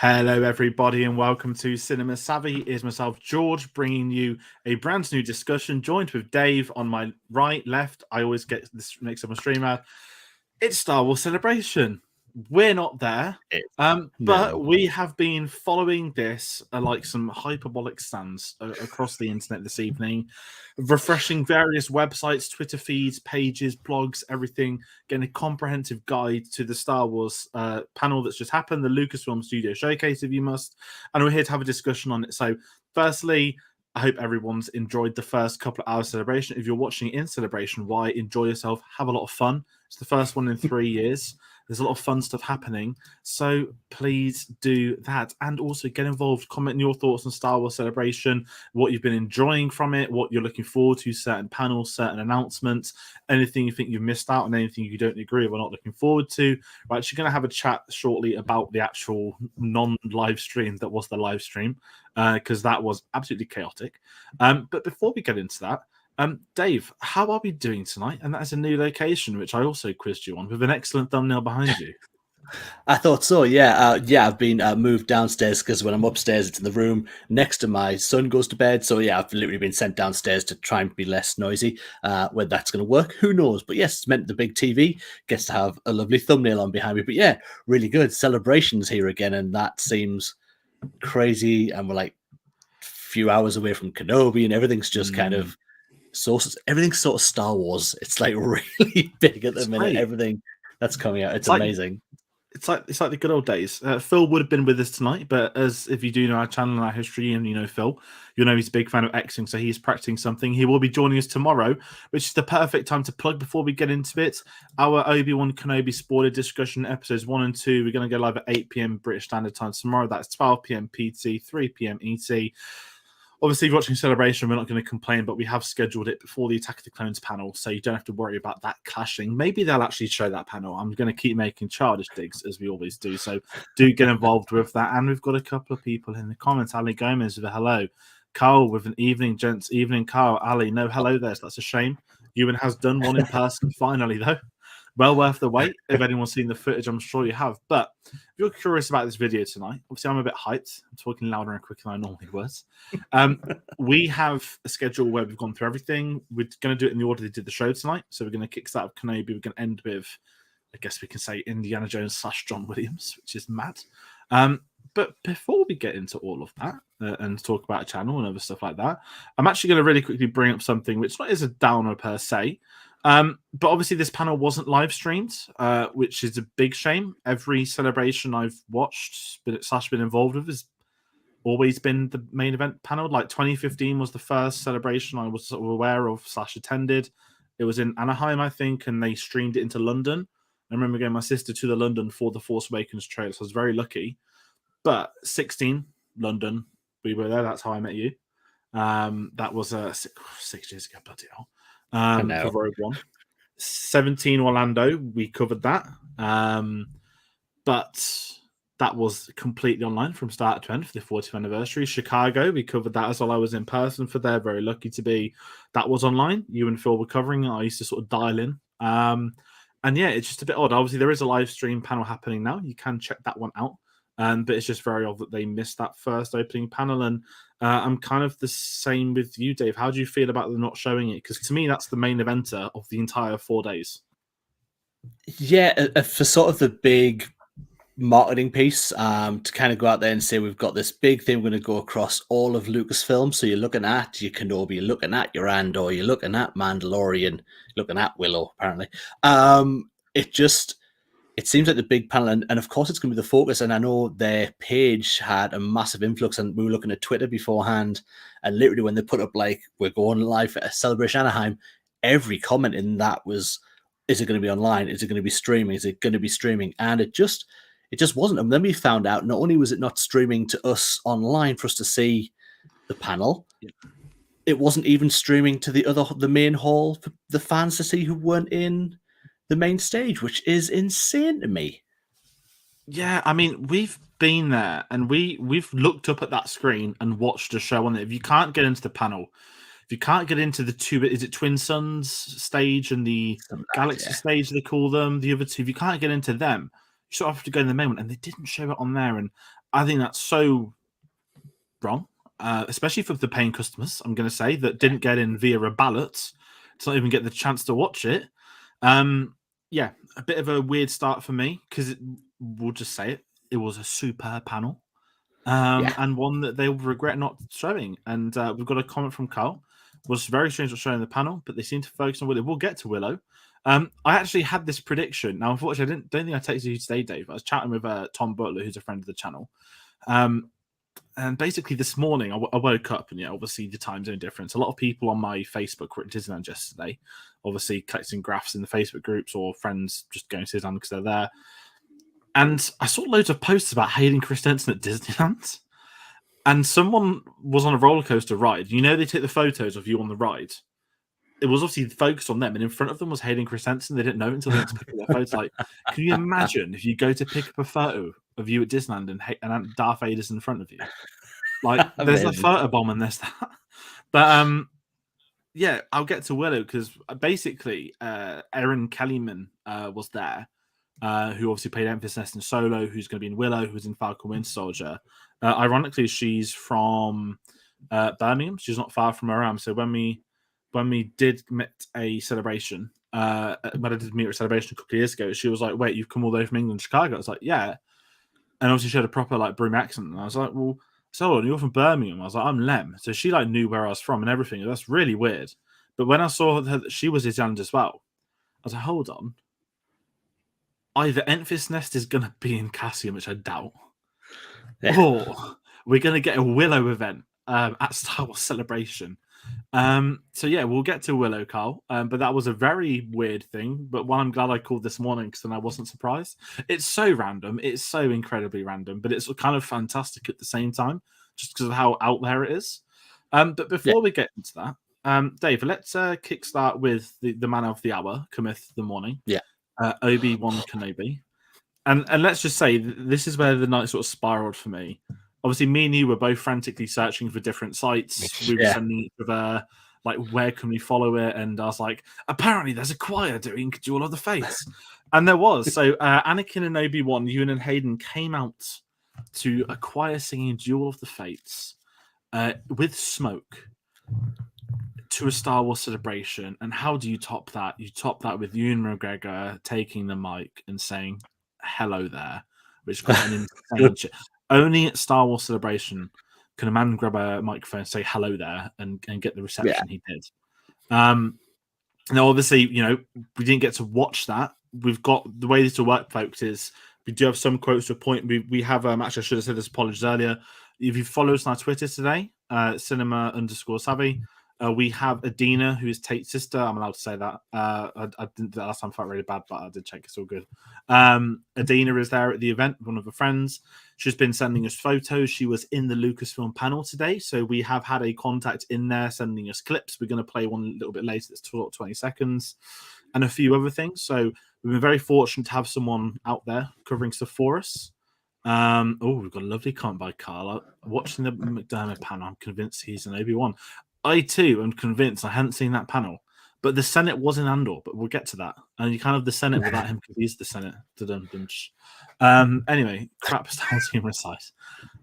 Hello, everybody, and welcome to Cinema Savvy. It is myself, George, bringing you a brand new discussion, joined with Dave on my right, left. I always get this mixed up on streamer. It's Star Wars Celebration. We're not there, but we have been following this like some hyperbolic stands across the internet this evening, refreshing various websites, Twitter feeds, pages, blogs, everything, getting a comprehensive guide to the Star Wars panel that's just happened, the Lucasfilm Studio Showcase, if you must, and we're here to have a discussion on it. So, firstly, I hope everyone's enjoyed the first couple of hours celebration. If you're watching it in celebration, why? Enjoy yourself, have a lot of fun. It's the first one in 3 years. There's a lot of fun stuff happening. So please do that. And also get involved. Comment your thoughts on Star Wars Celebration, what you've been enjoying from it, what you're looking forward to, certain panels, certain announcements, anything you think you've missed out on, anything you don't agree with or not looking forward to. We're actually going to have a chat shortly about the actual non-live stream that was the live stream, because that was absolutely chaotic. But before we get into that, Dave, how are we doing tonight? And that is a new location, which I also quizzed you on, with an excellent thumbnail behind you. I thought so, yeah. I've been moved downstairs because when I'm upstairs, it's in the room next to my son goes to bed. So, yeah, I've literally been sent downstairs to try and be less noisy. Whether that's going to work, who knows? But yes, it's meant the big TV gets to have a lovely thumbnail on behind me. But yeah, really good. Celebrations here again, and that seems crazy. And we're like a few hours away from Kenobi, and everything's just kind of everything's sort of Star Wars. It's like really big at the minute. Great. Everything that's coming out, it's amazing. It's like the good old days. Phil would have been with us tonight, but as if you do know our channel and our history, and you know Phil, you know he's a big fan of Xing, so he's practicing something. He will be joining us tomorrow, which is the perfect time to plug before we get into it. Our Obi-Wan Kenobi spoiler discussion episodes 1 and 2. We're going to go live at 8 p.m. British Standard Time tomorrow. That's 12 p.m. PT, 3 p.m. ET. Obviously, if you're watching Celebration, we're not going to complain, but we have scheduled it before the Attack of the Clones panel, so you don't have to worry about that clashing. Maybe they'll actually show that panel. I'm going to keep making childish digs, as we always do, so do get involved with that. And we've got a couple of people in the comments. Ali Gomez with a hello. Carl with an evening, gents. Evening, Carl. Ali, no hello there, so that's a shame. Ewan has done one in person finally, though. Well worth the wait. If anyone's seen the footage, I'm sure you have. But if you're curious about this video tonight, obviously I'm a bit hyped. I'm talking louder and quicker than I normally was. We have a schedule where we've gone through everything. We're going to do it in the order they did the show tonight. So we're going to kickstart with Kenobi. We're going to end with, I guess we can say, Indiana Jones / John Williams, which is mad. But before we get into all of that and talk about a channel and other stuff like that, I'm actually going to really quickly bring up something which not is a downer per se. But obviously this panel wasn't live streamed, which is a big shame. Every celebration I've watched, been involved with, has always been the main event panel. Like 2015 was the first celebration I was sort of aware of / attended. It was in Anaheim, I think, and they streamed it into London. I remember getting my sister to the London for the Force Awakens trailer, so I was very lucky. But 16, London, we were there. That's how I met you. That was 6 years ago, bloody hell. For Rogue One. 17 Orlando, we covered that. But that was completely online from start to end for the 40th anniversary. Chicago, we covered that as well. I was in person for there, very lucky to be. That was online. You and Phil were covering it. I used to sort of dial in. And yeah, it's just a bit odd. Obviously, there is a live stream panel happening now. You can check that one out. But it's just very odd that they missed that first opening panel. And I'm kind of the same with you, Dave. How do you feel about them not showing it? Because to me, that's the main eventer of the entire 4 days. Yeah, for sort of the big marketing piece, to kind of go out there and say we've got this big thing we're going to go across all of Lucasfilm. So you're looking at your Kenobi, you're looking at your Andor, you're looking at Mandalorian, you're looking at Willow, apparently. It seems like the big panel, and of course it's going to be the focus. And I know their page had a massive influx, and we were looking at Twitter beforehand, and literally when they put up like we're going live at Celebration Anaheim, every comment in that was, "Is it going to be online? Is it going to be streaming? Is it going to be streaming?" And it just wasn't. And then we found out not only was it not streaming to us online for us to see the panel, it wasn't even streaming to the main hall for the fans to see who weren't in the main stage, which is insane to me. Yeah, I mean, we've been there and we've looked up at that screen and watched a show on it. If you can't get into the panel, if you can't get into the Twin Suns stage and the Galaxy stage, they call them, the other two, if you can't get into them, you sort of have to go in the main one, and they didn't show it on there. And I think that's so wrong, especially for the paying customers, I'm going to say, that didn't get in via a ballot to not even get the chance to watch it. Yeah, a bit of a weird start for me because we'll just say it was a superb panel, and one that they will regret not showing. And we've got a comment from Carl. Was very strange not showing the panel, but they seem to focus on Willow. We'll get to Willow. I actually had this prediction. Now, unfortunately, I don't think I texted you today, Dave. I was chatting with Tom Butler, who's a friend of the channel. And basically this morning, I woke up and, obviously the time zone difference. A lot of people on my Facebook were at Disneyland yesterday, obviously collecting graphs in the Facebook groups or friends just going to Disneyland because they're there. And I saw loads of posts about Hayden Christensen at Disneyland. And someone was on a roller coaster ride. They take the photos of you on the ride. It was obviously focused on them, and in front of them was Hayden Christensen. They didn't know it until they went to pick up their photos. Like, can you imagine if you go to pick up a photo of you at Disneyland and Darth Vader's in front of you? Like, there's a photo bomb and there's that. But yeah, I'll get to Willow because basically Erin Kellyman was there, who obviously played Enfys Nest in Solo, who's going to be in Willow, who's in Falcon Winter Soldier. Ironically, she's from Birmingham. She's not far from where I am. So when we did meet a celebration, when I did meet her at a celebration a couple of years ago, she was like, "Wait, you've come all the way from England, Chicago?" I was like, "Yeah." And obviously she had a proper like Broome accent, and I was like, "Well, so you're from Birmingham?" I was like, "I'm Lem." So she like knew where I was from and everything. That's really weird. But when I saw her that she was Iceland as well, I was like, "Hold on." Either Enfys Nest is going to be in Cassian, which I doubt, or we're going to get a Willow event at Star Wars Celebration. So yeah, we'll get to Willow, Carl. But that was a very weird thing, but one I'm glad I called this morning because then I wasn't surprised. It's so random. It's so incredibly random, but it's kind of fantastic at the same time, just because of how out there it is. But before we get into that, Dave, let's kickstart with the man of the hour, cometh the morning. Yeah. Obi-Wan Kenobi. And let's just say this is where the night sort of spiraled for me. Obviously, me and you were both frantically searching for different sites. We were sending each other, like, where can we follow it? And I was like, apparently there's a choir doing Duel of the Fates. And there was. So Anakin and Obi-Wan, Ewan and Hayden came out to a choir singing Duel of the Fates with smoke to a Star Wars celebration. And how do you top that? You top that with Ewan McGregor taking the mic and saying, "Hello there," which got an insane shit. Only at Star Wars Celebration can a man grab a microphone, say "hello there," and get the reception he did. Now, obviously, we didn't get to watch that. We've got the way this will work, folks. Is we do have some quotes to a point. We have actually I should have said this. Apologies earlier. If you follow us on our Twitter today, cinema_savvy. We have Adina, who is Tate's sister. I'm allowed to say that. I didn't that last time. I felt really bad, but I did check. It's all good. Adina is there at the event, one of her friends. She's been sending us photos. She was in the Lucasfilm panel today, so we have had a contact in there sending us clips. We're going to play one a little bit later. That's 20 seconds, and a few other things. So we've been very fortunate to have someone out there covering stuff for us. We've got a lovely comment by Carla. Watching the McDermott panel, I'm convinced he's an Obi-Wan. I too am convinced. I hadn't seen that panel, but the Senate was in Andor. But we'll get to that. And you can't have the Senate without him because he's the Senate. Anyway, crap Star Wars humor aside,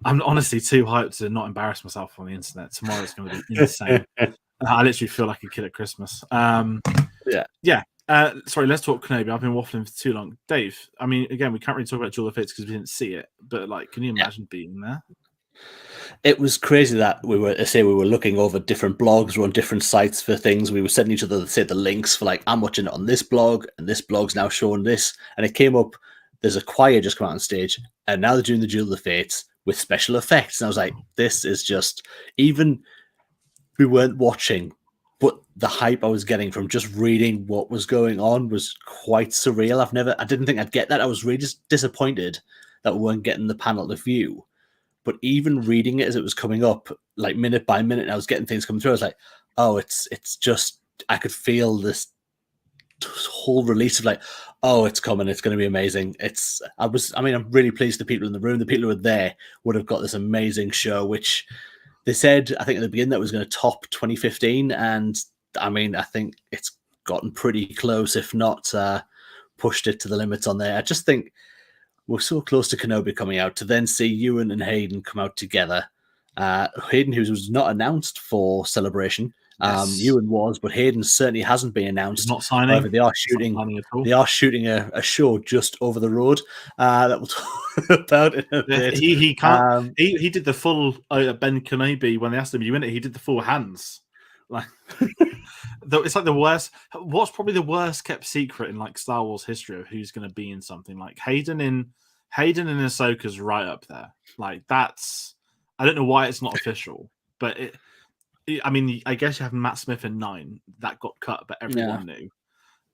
I'm honestly too hyped to not embarrass myself on the internet. Tomorrow's going to be insane. I literally feel like a kid at Christmas. Sorry, let's talk Kenobi. I've been waffling for too long. Dave, I mean, again, we can't really talk about Duel of Fates because we didn't see it, but like, can you imagine being there? It was crazy that we were looking over different blogs, we're on different sites for things. We were sending each other, say, the links for like, I'm watching it on this blog, and this blog's now showing this. And it came up, there's a choir just come out on stage, and now they're doing the Duel of the Fates with special effects. And I was like, this is just, even we weren't watching, but the hype I was getting from just reading what was going on was quite surreal. I didn't think I'd get that. I was really just disappointed that we weren't getting the panel to view. But even reading it as it was coming up, like minute by minute, and I was getting things coming through, I was like, oh, it's just, I could feel this whole release of like, oh, it's coming, it's going to be amazing. I'm really pleased the people in the room, the people who were there would have got this amazing show, which they said, I think at the beginning, that was going to top 2015. And I mean, I think it's gotten pretty close, if not pushed it to the limits on there. I just think we're so close to Kenobi coming out, to then see Ewan and Hayden come out together. Hayden, who was not announced for Celebration, Yes. Ewan was, but Hayden certainly hasn't been announced. He's not signing. However, they are He's not shooting. signing at all. They are shooting a show just over the road that we'll talk about in a bit. He can't. He did the full Ben Kenobi when they asked him, "You in it?" He did the full hands. Like it's like the worst. What's probably the worst kept secret in like Star Wars history of who's going to be in something? Like Hayden and Ahsoka's right up there. Like that's. I don't know why it's not official, but I mean, I guess you have Matt Smith in 9 that got cut, but everyone knew.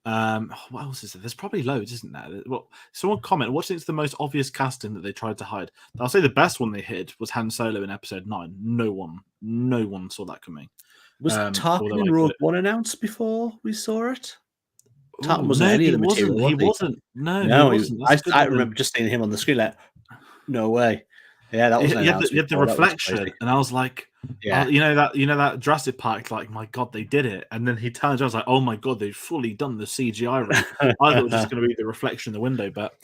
What else is there? There's probably loads, isn't there? Well, someone comment. What do you think is the most obvious casting that they tried to hide? I'll say the best one they hid was Han Solo in Episode 9. No one saw that coming. Was Tarkin in Rogue One announced before we saw it? Tarkin wasn't any of the material. He wasn't. No, he wasn't. I remember just seeing him on the screen. Like, no way. Yeah, that was. You had the reflection, and I was like, yeah, you know that Jurassic Park, like, my God, they did it. And then he turns, I was like, oh my God, they've fully done the CGI. I thought it was just going to be the reflection in the window, but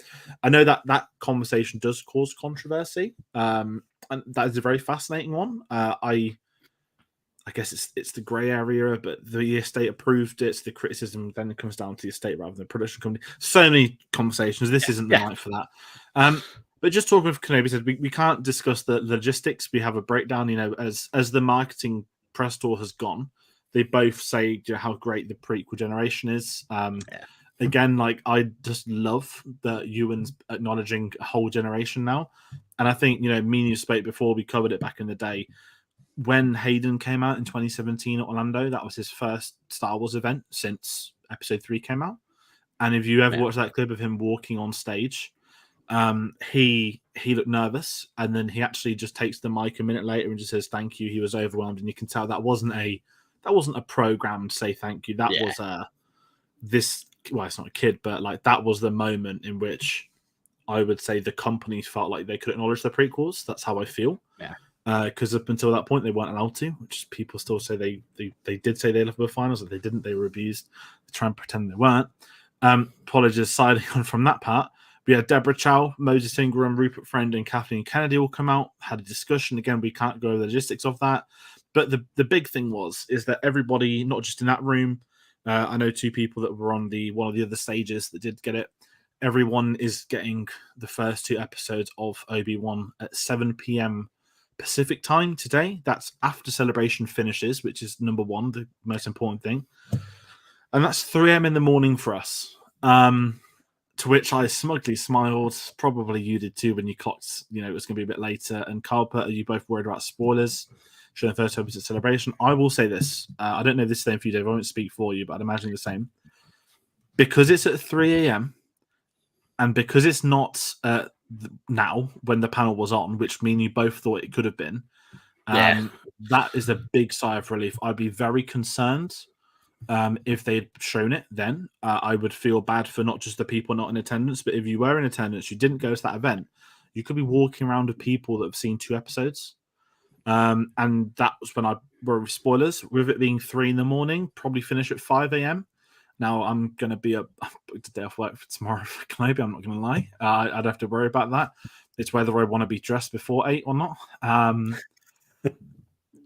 I know that conversation does cause controversy, and that is a very fascinating one. I guess it's the grey area, but the estate approved it. So the criticism then comes down to the estate rather than the production company. So many conversations. This isn't the night for that. But just talking with Kenobi said, we can't discuss the logistics. We have a breakdown, as the marketing press tour has gone. They both say how great the prequel generation is. Again, like, I just love that Ewan's acknowledging a whole generation now. And I think, me and you spoke before, we covered it back in the day. When Hayden came out in 2017 at Orlando, that was his first Star Wars event since Episode 3 came out. And if you ever watch that clip of him walking on stage, he looked nervous, and then he actually just takes the mic a minute later and just says thank you. He was overwhelmed, and you can tell that wasn't a programmed say thank you. That was it's not a kid, but like that was the moment in which I would say the company felt like they could acknowledge the prequels. That's how I feel. Because up until that point they weren't allowed to, which people still say they did say they left the finals, but they didn't. They were abused. They try and pretend they weren't. Apologies siding on from that part. We had Deborah Chow, Moses Ingram, Rupert Friend, and Kathleen Kennedy all come out, had a discussion. Again, we can't go over the logistics of that. But the big thing is that everybody, not just in that room, I know 2 people that were on one of the other stages that did get it. Everyone is getting the first 2 episodes of Obi-Wan at 7 p.m. Pacific time today. That's after Celebration finishes, which is number 1, the most important thing. And that's 3 a.m. in the morning for us. To which I smugly smiled. Probably you did too when you clocked, it was going to be a bit later. And Carl, are you both worried about spoilers? Showing the first episode Celebration. I will say this. I don't know if this is the same for you, Dave. I won't speak for you, but I'd imagine the same. Because it's at 3 a.m. and because it's not now when the panel was on, which mean you both thought it could have been, that is a big sigh of relief. I'd be very concerned if they'd shown it then. I would feel bad for not just the people not in attendance, but if you were in attendance, you didn't go to that event, you could be walking around with people that have seen 2 episodes. And that was when I were spoilers. With it being 3 a.m, probably finish at 5 a.m. Now I'm going to be a day off work for tomorrow for Kenobi. I'm not going to lie. I'd have to worry about that. It's whether I want to be dressed before 8 or not.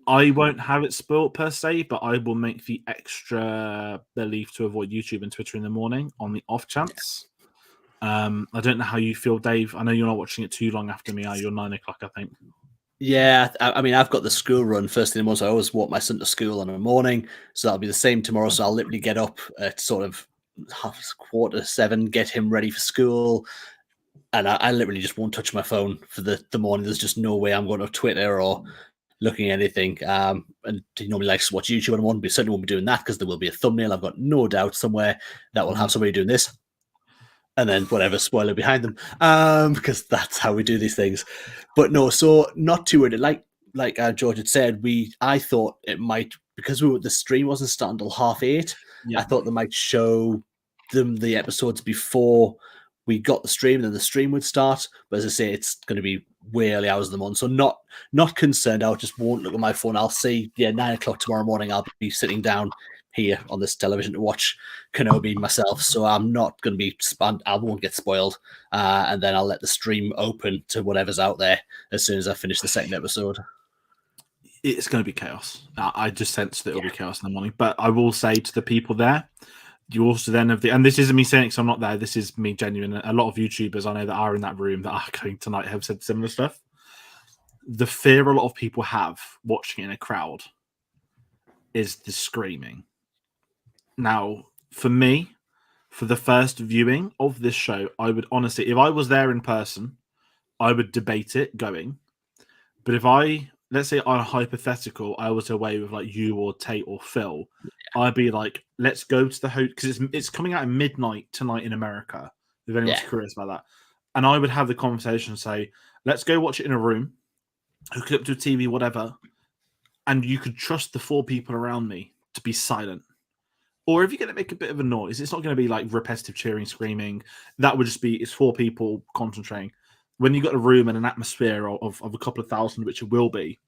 I won't have it spoiled per se, but I will make the extra belief to avoid YouTube and Twitter in the morning on the off chance. I don't know how you feel, Dave. I know you're not watching it too long after me. You're 9 o'clock, I think. Yeah, I mean, I've got the school run first thing in the morning, so I always walk my son to school in the morning. So that'll be the same tomorrow. So I'll literally get up at sort of 6:45, get him ready for school. And I literally just won't touch my phone for the morning. There's just no way I'm going to Twitter or looking at anything. And he normally likes to watch YouTube in the morning, but certainly won't be doing that because there will be a thumbnail. I've got no doubt somewhere that will have somebody doing this. And then whatever spoiler behind them, because that's how we do these things. But no, so not too worried. Like George had said, I thought it might, because the stream wasn't starting until 8:30. I thought they might show them the episodes before we got the stream, and then the stream would start. But as I say, it's going to be way early hours of the month, so not concerned. I just won't look at my phone. I'll see, 9 o'clock tomorrow morning. I'll be sitting down here on this television to watch Kenobi myself, so I'm not going to be I won't get spoiled, and then I'll let the stream open to whatever's out there as soon as I finish the second episode. It's going to be chaos. I just sense that it'll be chaos in the morning. But I will say to the people there, you also then have and this isn't me saying because I'm not there, this is me genuine. A lot of YouTubers I know that are in that room that are going tonight have said similar stuff. The fear a lot of people have watching it in a crowd is the screaming. Now, for me, for the first viewing of this show, I would honestly, if I was there in person, I would debate it going. But if let's say on a hypothetical, I was away with like you or Tate or Phil, I'd be like, let's go to the hotel because it's coming out at midnight tonight in America. If anyone's curious about that, and I would have the conversation, say, let's go watch it in a room, hook it up to a TV, whatever, and you could trust the 4 people around me to be silent. Or if you're going to make a bit of a noise, it's not going to be like repetitive cheering, screaming. That would just be it's 4 people concentrating. When you've got a room and an atmosphere of a couple of thousand, which it will be,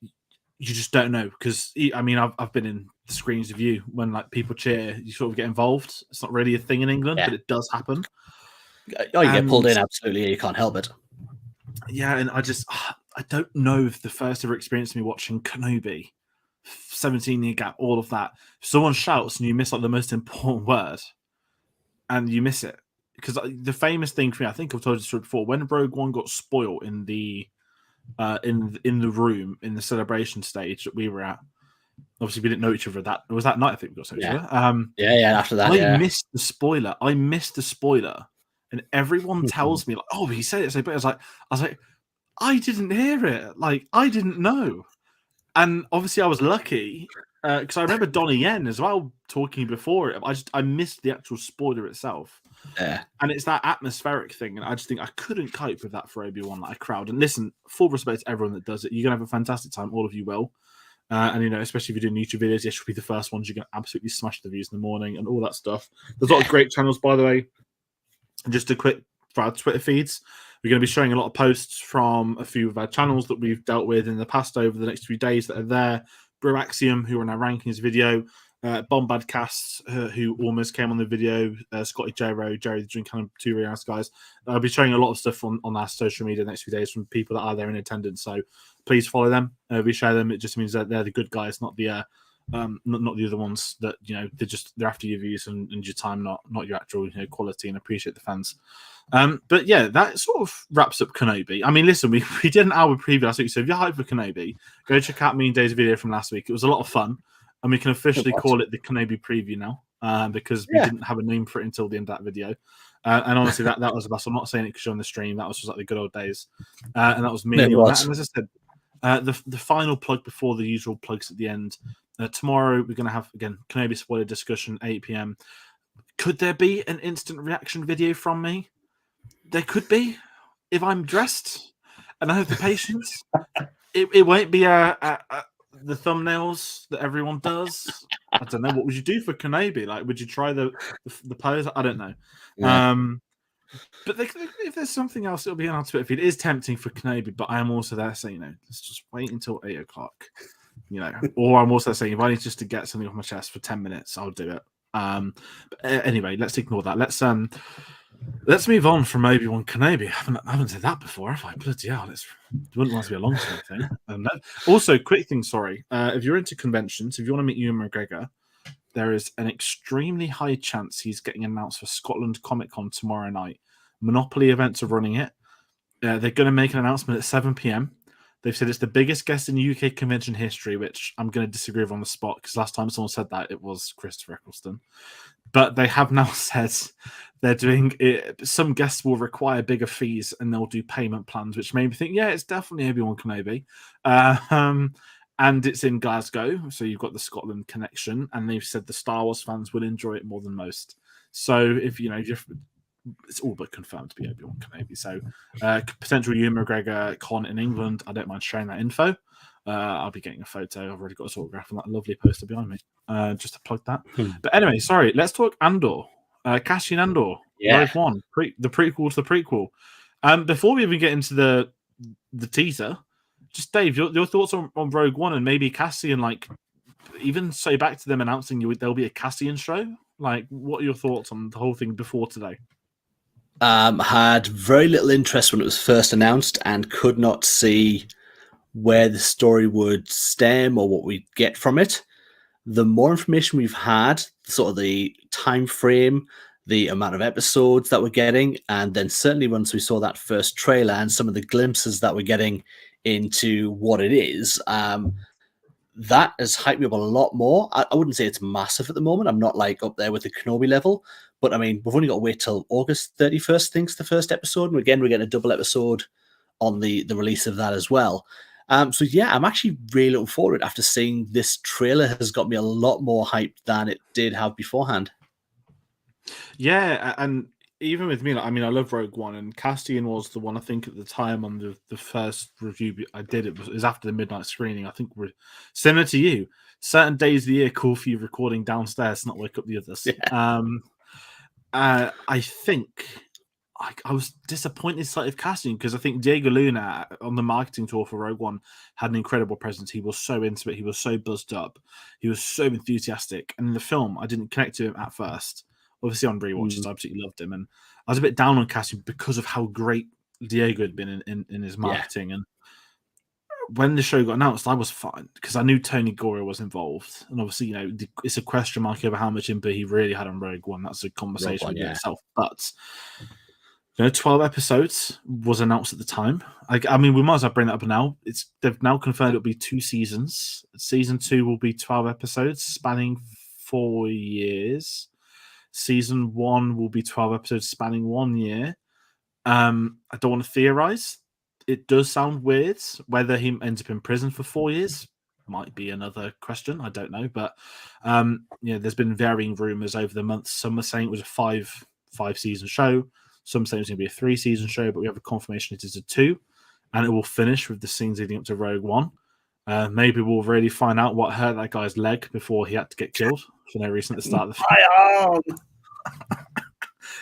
you just don't know. Because, I mean, I've been in the screens of you when like people cheer, you sort of get involved. It's not really a thing in England, but it does happen. Oh, you get pulled in, absolutely. You can't help it. Yeah, and I don't know if the first ever experience of me watching Kenobi, 17-year gap, all of that, if someone shouts and you miss like the most important word and you miss it. Because the famous thing for me, I think I've told you this before, when Rogue One got spoiled in the room in the celebration stage that we were at, obviously we didn't know each other that night. I think we got so each other. After that, I missed the spoiler. And everyone tells me like, "Oh, he said it so," but I was like, I didn't hear it. Like I didn't know. And obviously, I was lucky because I remember Donnie Yen as well talking before it. I missed the actual spoiler itself. Yeah, and it's that atmospheric thing, and I just think I couldn't cope with that for Obi-Wan like a crowd. And listen, full respect to everyone that does it. You're gonna have a fantastic time. All of you will. And you know, especially if you're doing YouTube videos, yes, you'll be the first ones. You're gonna absolutely smash the views in the morning and all that stuff. There's a lot of great channels, by the way. And just a quick for our Twitter feeds. We're going to be showing a lot of posts from a few of our channels that we've dealt with in the past over the next few days that are there. Bro Axiom, who are in our rankings video, Bombadcasts, who almost came on the video, Scotty Jerry the Drink kind of 2 Reals guys. I'll be showing a lot of stuff on our social media the next few days from people that are there in attendance. So please follow them. We share them. It just means that they're the good guys, not the not the other ones that they're after your views and your time, not your actual quality, and appreciate the fans. But yeah, that sort of wraps up Kenobi. I mean, listen, we did an hour preview last week, so if you're hyped for Kenobi, go check out me and Dave's video from last week. It was a lot of fun, and we can officially call it the Kenobi preview now because we didn't have a name for it until the end of that video. And honestly, that was the best. I'm not saying it because you're on the stream. That was just like the good old days, and that was me. And as I said, the final plug before the usual plugs at the end. Tomorrow we're going to have again Kenobi spoiler discussion 8 p.m. Could there be an instant reaction video from me? There could be if I'm dressed and I have the patience. It won't be the thumbnails that everyone does. I don't know. What would you do for Kenobi? Like, would you try the pose? I don't know. Yeah. But if there's something else, it'll be on our Twitter feed. It is tempting for Kenobi, but I am also there saying, let's just wait until 8 o'clock. Or I'm also saying if I need just to get something off my chest for 10 minutes, I'll do it. But anyway, let's ignore that. Let's move on from Obi-Wan Kenobi. I haven't said that before, have I? Bloody hell, it wouldn't want to be a long thing. Also, quick thing, sorry. If you're into conventions, if you want to meet Ewan McGregor, there is an extremely high chance he's getting announced for Scotland Comic Con tomorrow night. Monopoly Events are running it. They're going to make an announcement at 7 p.m. They've said it's the biggest guest in UK convention history, which I'm going to disagree with on the spot because last time someone said that, it was Christopher Eccleston. But they have now said they're doing it. Some guests will require bigger fees and they'll do payment plans, which made me think, yeah, it's definitely Obi-Wan Kenobi. And it's in Glasgow, so you've got the Scotland connection. And they've said the Star Wars fans will enjoy it more than most. So if it's all but confirmed to be Obi-Wan Kenobi. So potential Ewan McGregor con in England. I don't mind sharing that info. I'll be getting a photo. I've already got a autograph on that lovely poster behind me. Just to plug that. But anyway, sorry. Let's talk Andor. Cassian Andor. Rogue One. The prequel to the prequel. Before we even get into the teaser, just Dave, your thoughts on Rogue One and maybe Cassian, like even so, back to them announcing there'll be a Cassian show. Like, what are your thoughts on the whole thing before today? Had very little interest when it was first announced and could not see where the story would stem or what we'd get from it. The more information we've had, sort of the time frame, the amount of episodes that we're getting, and then certainly once we saw that first trailer and some of the glimpses that we're getting into what it is, that has hyped me up a lot more. I wouldn't say it's massive at the moment. I'm not like up there with the Kenobi level, but I mean, we've only got to wait till August 31st, I think's the first episode. And again, we're getting a double episode on the release of that as well. So yeah, I'm actually really looking forward to it after seeing this trailer has got me a lot more hyped than it did have beforehand. Yeah, and even with me, like, I mean, I love Rogue One, and Castian was the one I think at the time on the first review I did. It was after the midnight screening. I think we're similar to you. Certain days of the year call for you recording downstairs, not wake up the others. Yeah. I think I was disappointed slightly of Cassian because I think Diego Luna on the marketing tour for Rogue One had an incredible presence. He was so into it. He was so buzzed up. He was so enthusiastic. And in the film, I didn't connect to him at first. Obviously, on rewatches, I absolutely loved him. And I was a bit down on Cassian because of how great Diego had been in his marketing. Yeah. And when the show got announced, I was fine because I knew Tony Gora was involved. And obviously, you know, it's a question mark over how much input he really had on Rogue One. That's a conversation in itself. But 12 episodes was announced at the time. I mean, we might as well bring that up now. They've now confirmed it'll be 2 seasons. Season 2 will be 12 episodes spanning 4 years. Season 1 will be 12 episodes spanning 1 year. I don't want to theorize. It does sound weird. Whether he ends up in prison for 4 years might be another question. I don't know. But there's been varying rumors over the months. Some are saying it was a 5-season show. Some say it's going to be a 3-season show, but we have a confirmation it is a 2, and it will finish with the scenes leading up to Rogue One. Maybe we'll really find out what hurt that guy's leg before he had to get killed for no reason at the start of the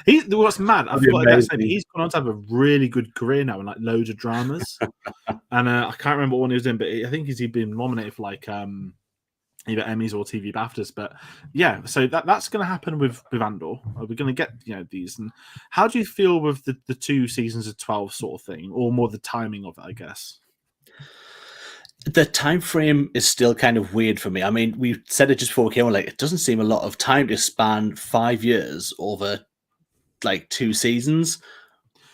film. What's mad, I forgot that name. He's gone on to have a really good career now and like loads of dramas. And I can't remember what one he was in, but I think he's been nominated for like either Emmys or TV BAFTAs. But yeah, so that's going to happen with Andor. We're going to get these. And how do you feel with the 2 seasons of 12 sort of thing, or more the timing of it, I guess? The time frame is still kind of weird for me. I mean, we said it just before we came on, like, it doesn't seem a lot of time to span 5 years over like 2 seasons.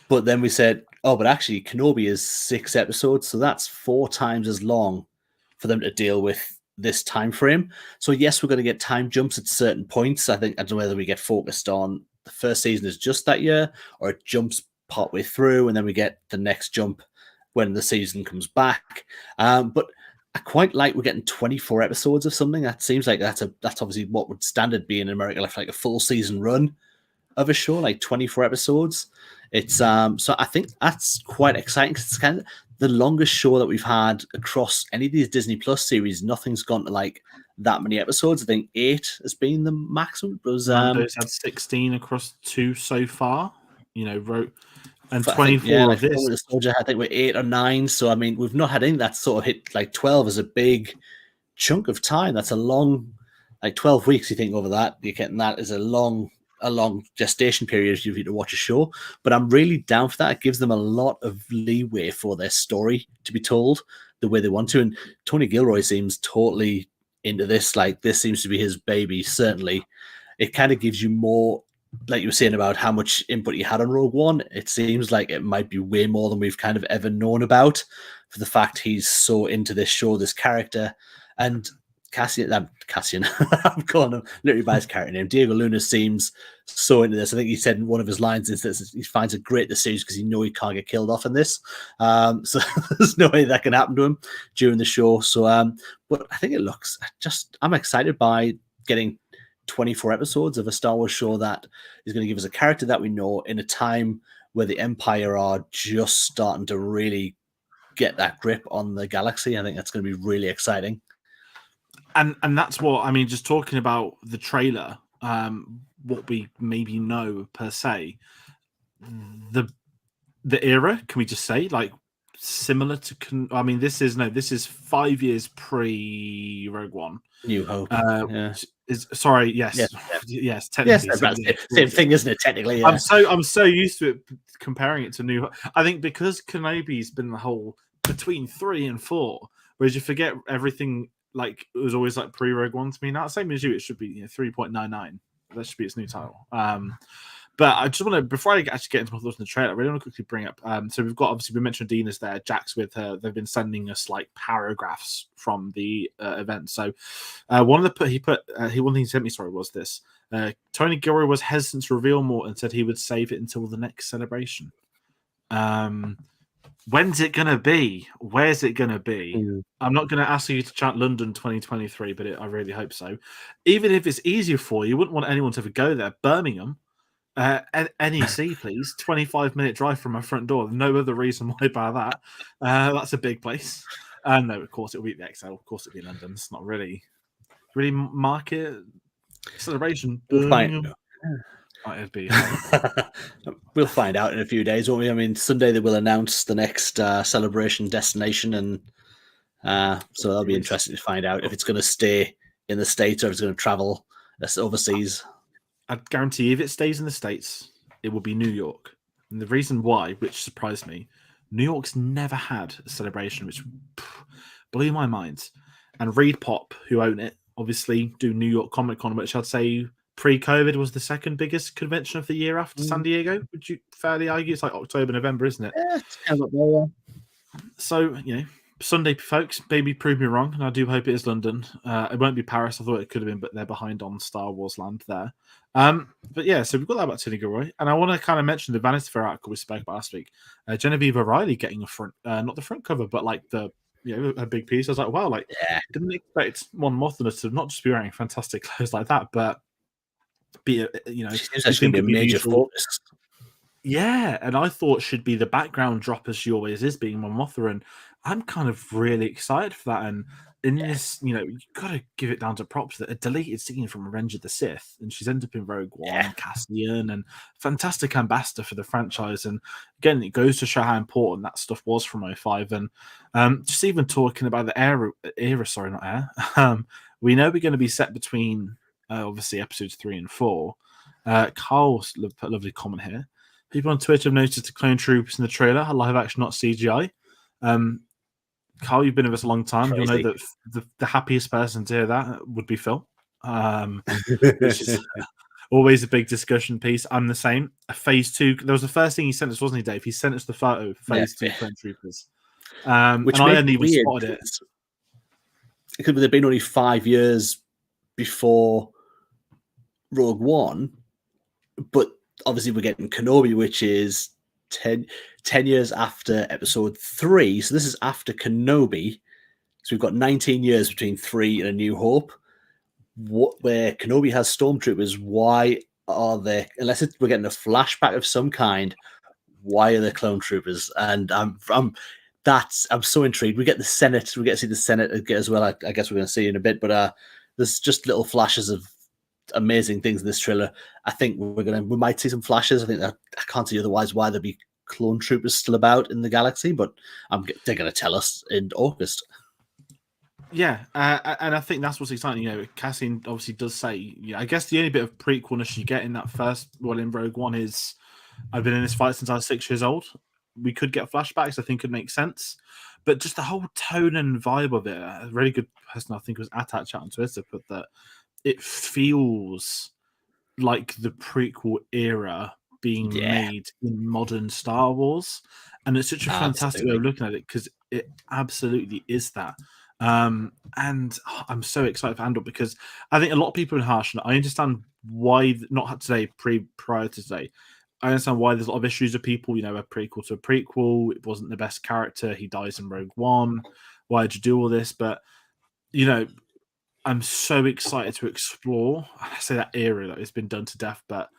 But then we said, oh, but actually Kenobi is 6 episodes, so that's 4 times as long for them to deal with this time frame. So yes, we're going to get time jumps at certain points. I don't know whether we get focused on the first season is just that year, or it jumps partway through, and then we get the next jump when the season comes back. But I quite like we're getting 24 episodes of something. That seems like that's obviously what would standard be in America, like a full season run of a show, like 24 episodes. It's so I think that's quite exciting because it's kind of the longest show that we've had across any of these Disney Plus series. Nothing's gone to like that many episodes. I think 8 has been the maximum. It was Mando's had 16 across 2 so far. And 24 of this. I think we're 8 or 9. So I mean, we've not had anything that sort of hit like 12 as a big chunk of time. That's a long, like 12 weeks. You think over that, you're getting that is a long gestation period if you to watch a show. But I'm really down for that. It gives them a lot of leeway for their story to be told the way they want to. And Tony Gilroy seems totally into this. Like, this seems to be his baby. Certainly, it kind of gives you more. Like you were saying about how much input he had on Rogue One, it seems like it might be way more than we've kind of ever known about, for the fact he's so into this show, this character. And Cassian, I'm calling him literally by his character name. Diego Luna seems so into this. I think he said in one of his lines is that he finds it great the series because he knows he can't get killed off in this. So there's no way that can happen to him during the show. So, but I think it looks I'm excited by getting 24 episodes of a Star Wars show that is going to give us a character that we know in a time where the Empire are just starting to really get that grip on the galaxy. I think that's going to be really exciting. And that's what I mean. Just talking about the trailer, what we maybe know per se, the era. Can we just say, like, similar to. I mean, this is 5 years pre Rogue One. New Hope. Is sorry, yes, Yeah. yes, technically, same thing, isn't it? Technically, yeah. I'm so used to it comparing it to New Hope. I think because Kenobi's been the whole between 3 and 4, whereas you forget everything. Like it was always like pre Rogue One to me. Now, same as you, it should be 3.99. That should be its new title. But I just want to, before I actually get into my thoughts on the trailer, I really want to quickly bring up. So we've got, obviously, we mentioned Dina's there, Jack's with her. They've been sending us like paragraphs from the event. So one thing he sent me, was this. Tony Gilroy was hesitant to reveal more and said he would save it until the next celebration. When's it going to be? Where's it going to be? I'm not going to ask you to chant London 2023, but I really hope so. Even if it's easier for you, wouldn't want anyone to ever go there. Birmingham. NEC, please. 25-minute drive from my front door. No other reason why buy that. That's a big place. No, of course, it'll be the XL. Of course, it'll be London. It's not really market celebration. Fine. It'd be. We'll find out in a few days, won't we? I mean, Sunday they will announce the next celebration destination, and so that'll be interesting to find out if it's going to stay in the States or if it's going to travel overseas. I'd guarantee if it stays in the States, it will be New York. And the reason why, which surprised me, New York's never had a celebration, which blew my mind. And Reed Pop, who own it, obviously do New York Comic Con, which I'd say pre-COVID was the second biggest convention of the year after San Diego. Would you fairly argue? It's like October, November, isn't it? Yeah, it's kind of there. So, Sunday, folks, maybe prove me wrong, and I do hope it is London. It won't be Paris. I thought it could have been, but they're behind on Star Wars land there. But yeah, so we've got that about Tony Gilroy, and I want to kind of mention the Vanity Fair article we spoke about last week. Genevieve O'Reilly getting a front, not the front cover, but like the a big piece. I was like, wow, didn't expect Mon Mothma to not just be wearing fantastic clothes like that, but be she's going to be a major focus. Yeah, and I thought she'd be the background drop as she always is, being Mon Mothma, and I'm kind of really excited for that. And in this, you've got to give it down to props that a deleted scene from Revenge of the Sith, and she's ended up in Rogue One, Cassian, and fantastic ambassador for the franchise. And again, it goes to show how important that stuff was from 05. And just even talking about the era, we know we're going to be set between obviously episodes 3 and 4. Carl's put a lovely comment here. People on Twitter have noticed the clone troopers in the trailer are live action, not CGI. Carl, you've been with us a long time. Crazy. You'll know that the happiest person to hear that would be Phil. Which is always a big discussion piece. I'm the same. Phase 2. That was the first thing he sent us, wasn't he, Dave? He sent us the photo of Phase 2 clone troopers. Which and I only even spotted it. It could have been only 5 years before Rogue One, but obviously we're getting Kenobi, which is 10 years after episode 3. So this is after Kenobi. So we've got 19 years between 3 and A New Hope. Where Kenobi has stormtroopers, why are there, unless we're getting a flashback of some kind, why are there clone troopers? And I'm so intrigued. We get the Senate, we get to see the Senate as well. I guess we're going to see in a bit, but there's just little flashes of amazing things in this trailer. I think we might see some flashes. I think that I can't see otherwise why there'd be clone troopers still about in the galaxy, but they're going to tell us in August. Yeah, and I think that's what's exciting. Cassian obviously does say, I guess the only bit of prequelness you get in that first, in Rogue One is, I've been in this fight since I was 6 years old. We could get flashbacks, I think could make sense. But just the whole tone and vibe of it, a really good person, I think it was Atat chat on Twitter, put that it feels like the prequel era being made in modern Star Wars. And it's such a fantastic way of looking at it, because it absolutely is that. And I'm so excited for Andor, because I think a lot of people are harsh, and I understand why, not today, prior to today, I understand why there's a lot of issues with people, a prequel to a prequel, it wasn't the best character, he dies in Rogue One, why did you do all this? But, I'm so excited to explore, I say that era that it's been done to death, but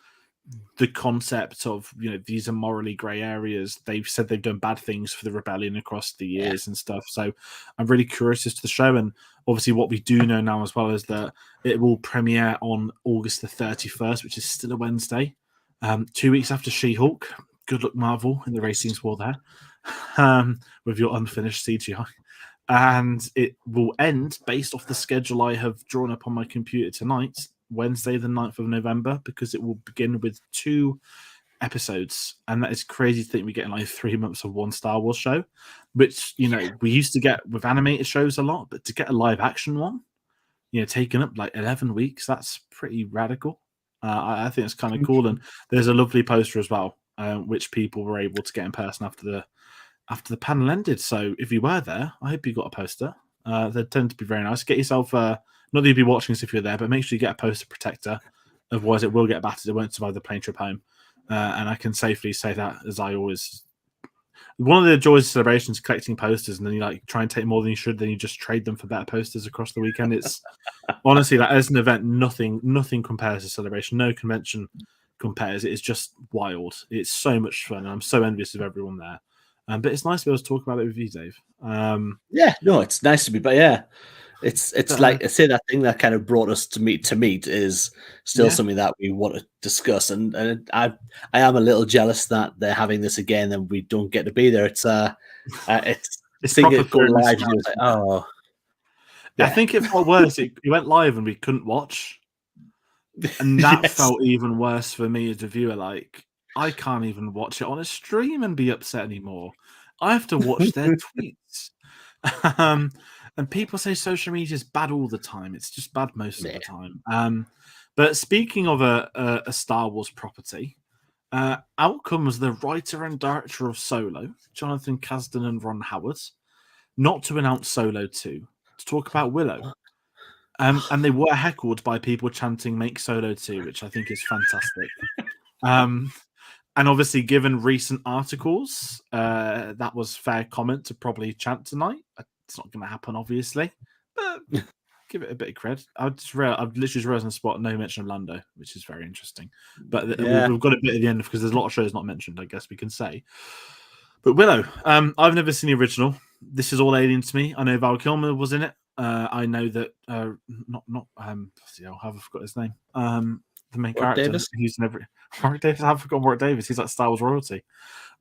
the concept of, these are morally grey areas. They've said they've done bad things for the rebellion across the years and stuff. So I'm really curious as to the show. And obviously what we do know now as well is that it will premiere on August the 31st, which is still a Wednesday. 2 weeks after She-Hulk. Good luck, Marvel, in the ratings war there. with your unfinished CGI. And it will end based off the schedule I have drawn up on my computer tonight, Wednesday, the 9th of November, because it will begin with 2 episodes. And that is crazy to think we're getting like 3 months of one Star Wars show, which, we used to get with animated shows a lot, but to get a live action one, taking up like 11 weeks, that's pretty radical. I think it's kind of cool. And there's a lovely poster as well, which people were able to get in person after the panel ended. So if you were there, I hope you got a poster. They tend to be very nice. Get yourself, not that you'd be watching this if you're there, but make sure you get a poster protector. Otherwise, it will get battered. It won't survive the plane trip home. And I can safely say that, as I always. One of the joys of Celebration is collecting posters, and then you try and take more than you should. Then you just trade them for better posters across the weekend. It's honestly, as an event, nothing compares to Celebration. No convention compares. It is just wild. It's so much fun, and I'm so envious of everyone there. But it's nice to be able to talk about it with you, Dave. Yeah, no, it's nice to be, but yeah, it's like I say, that thing that kind of brought us to meet is still something that we want to discuss, and I am a little jealous that they're having this again and we don't get to be there. It's proper going live. Like, oh, yeah. I think it felt worse. It went live and we couldn't watch, and that felt even worse for me as a viewer. Like, I can't even watch it on a stream and be upset anymore. I have to watch their tweets. And people say social media is bad all the time. It's just bad most of the time. But speaking of a Star Wars property, out comes the writer and director of Solo, Jonathan Kasdan and Ron Howard, not to announce Solo 2, to talk about Willow. And they were heckled by people chanting "Make Solo 2," which I think is fantastic. And obviously, given recent articles, that was fair comment to probably chant tonight. It's not going to happen, obviously, but give it a bit of cred. I've literally just realized on the spot no mention of Lando, which is very interesting. But we've got a bit at the end because there's a lot of shows not mentioned, I guess we can say. But Willow, I've never seen the original. This is all alien to me. I know Val Kilmer was in it. I know that I've forgot his name. The main Warwick character Davis? who's in every Warwick Davis. I've forgotten Warwick Davis. He's like Star Wars royalty.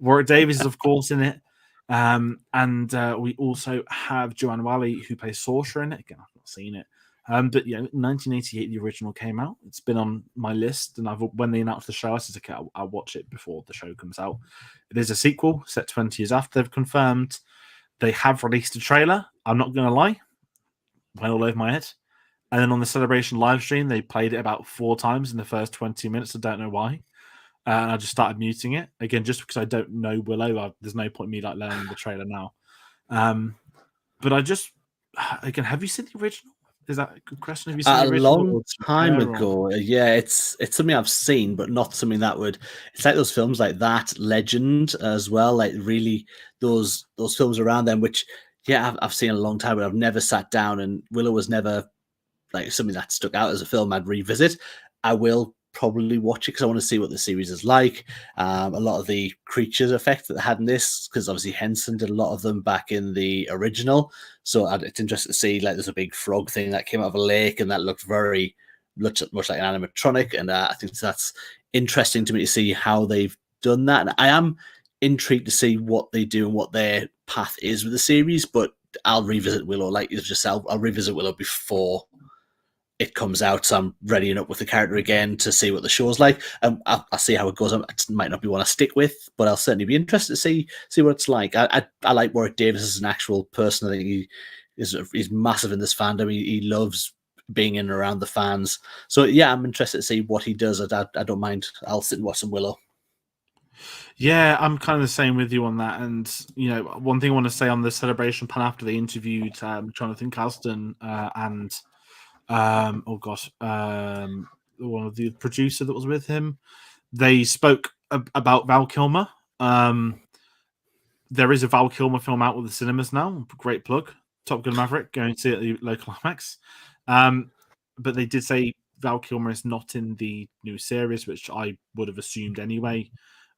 Warwick Davis is of course in it. And we also have Joanne Whalley, who plays Sorcerer in it. Again, I've not seen it. But 1988, the original came out. It's been on my list, and when they announced the show, I said, okay, I'll watch it before the show comes out. It is a sequel set 20 years after they've confirmed. They have released a trailer. I'm not going to lie, went all over my head. And then on the Celebration live stream, they played it about 4 times in the first 20 minutes. I don't know why. And I just started muting it again, just because I don't know Willow. There's no point in me learning the trailer now. But I just have you seen the original? Is that a good question? Have you seen the original? A long time ago. Yeah, it's something I've seen, but not something that would. It's like those films like that, Legend as well. Like really, those films around them, which I've seen a long time, but I've never sat down. And Willow was never like something that stuck out as a film I'd revisit. I will probably watch it because I want to see what the series is like. A lot of the creatures effect that they had in this, because obviously Henson did a lot of them back in the original. So it's interesting to see, like, there's a big frog thing that came out of a lake, and that looked very much like an animatronic. And I think that's interesting to me to see how they've done that. And I am intrigued to see what they do and what their path is with the series, but I'll revisit Willow, like yourself. I'll revisit Willow before it comes out, so I'm readying up with the character again to see what the show's like. I'll see how it goes. It might not be one I stick with, but I'll certainly be interested to see what it's like. I like Warwick Davis as an actual person. I think he's massive in this fandom. He loves being in and around the fans. So yeah, I'm interested to see what he does. I don't mind. I'll sit and watch some Willow. Yeah, I'm kind of the same with you on that. And one thing I want to say on the Celebration panel after they interviewed Jonathan Kasdan and one of the producer that was with him, they spoke about Val Kilmer. There is a Val Kilmer film out with the cinemas now. Great plug. Top Gun Maverick, going to see it at the local IMAX. But they did say Val Kilmer is not in the new series, which I would have assumed anyway.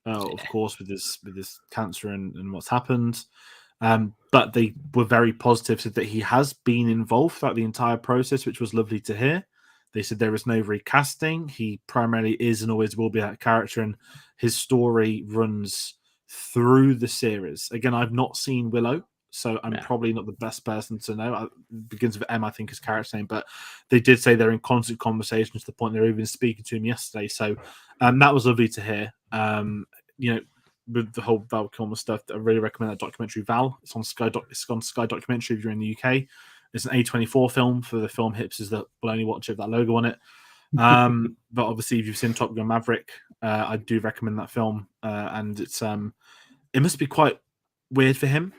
Of course, with his cancer and what's happened. But they were very positive, said that he has been involved throughout the entire process, which was lovely to hear. They said there is no recasting. He primarily is and always will be that character, and his story runs through the series. Again, I've not seen Willow, so I'm Yeah. probably not the best person to know. It begins with M, I think, his character name, but they did say they're in constant conversation to the point they're even speaking to him yesterday. So that was lovely to hear. With the whole Val Kilmer stuff, I really recommend that documentary Val. It's on Sky. It's on Sky Documentary if you're in the UK. It's an A24 film for the film hipsters that will only watch it with that logo on it. But obviously, if you've seen Top Gun Maverick, I do recommend that film. And it's it must be quite weird for him.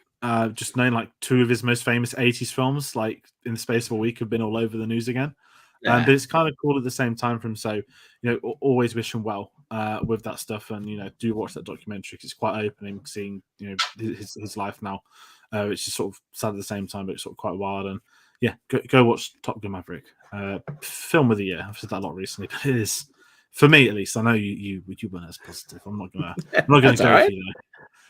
Just knowing like two of his most famous 80s films, like in the space of a week, have been all over the news again. Yeah. But it's kind of cool at the same time for him. So, always wish him well with that stuff. And, do watch that documentary because it's quite opening seeing, his life now, which is sort of sad at the same time, but it's sort of quite wild. And yeah, go watch Top Gun Maverick. Film of the year. I've said that a lot recently, but it is, for me at least. I know you weren't as positive. I'm not gonna go right. for you though.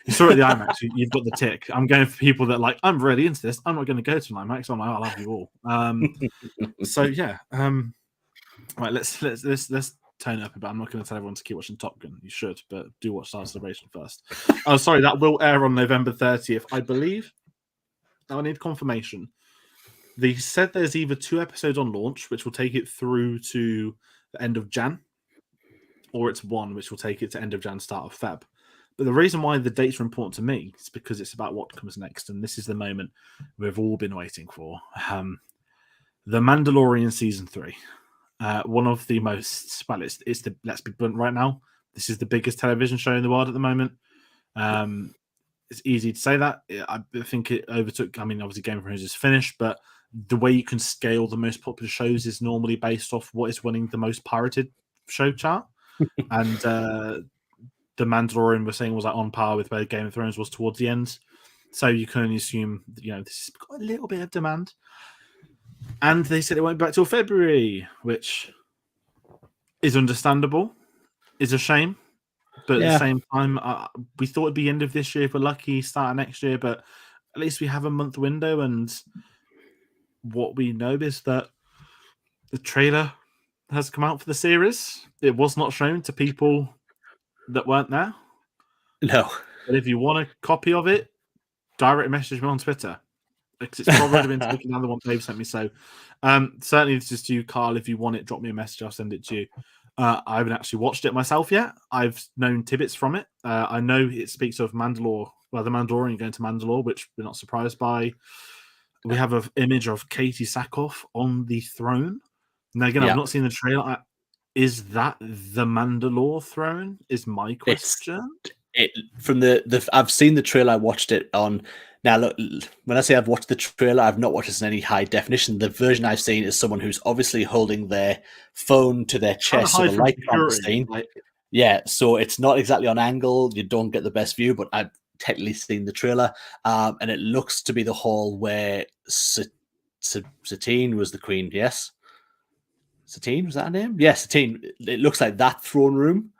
You saw it at the IMAX. You've got the tick. I'm going for people that like, I'm really into this. I'm not going to go to an IMAX. I'm like, I'll have you all. So yeah. Right. Let's tone it up a bit. I'm not going to tell everyone to keep watching Top Gun. You should, but do watch Star Celebration first. Oh, sorry. That will air on November 30th, I believe. Now I need confirmation. They said there's either 2 episodes on launch, which will take it through to the end of Jan, or it's 1, which will take it to end of Jan, start of Feb. But the reason why the dates are important to me is because it's about what comes next. And this is the moment we've all been waiting for. The Mandalorian Season 3. One of the most, well, it's the, let's be blunt right now, this is the biggest television show in the world at the moment. It's easy to say that. I think it overtook, obviously Game of Thrones is finished, but the way you can scale the most popular shows is normally based off what is winning the most pirated show chart. And the Mandalorian we're saying was like on par with where Game of Thrones was towards the end. So you can only assume that, this has got a little bit of demand. And they said it won't be back till February, which is understandable. Is a shame. But at the same time, we thought it'd be end of this year if we're lucky, start of next year, but at least we have a month window. And what we know is that the trailer has come out for the series. It was not shown to people that weren't there. No. But if you want a copy of it, direct message me on Twitter. Because it's probably been taken down the one Dave sent me. So certainly this is to you, Carl. If you want it, drop me a message. I'll send it to you. I haven't actually watched it myself yet. I've known tidbits from it. I know it speaks of Mandalore, the Mandalorian going to Mandalore, which we're not surprised by. We have an image of Katie Sackhoff on the throne. Now, again, I've not seen the trailer. Is that the Mandalore throne? Is my question. From the I've seen the trailer. I watched it on. Now, look, when I say I've watched the trailer, I've not watched this in any high definition. The version I've seen is someone who's obviously holding their phone to their chest, so the light can't be seen. Yeah, so it's not exactly on angle. You don't get the best view, but I've technically seen the trailer, and it looks to be the hall where Satine was the queen. Yes, Satine, was that her name? Yes, Satine. It looks like that throne room.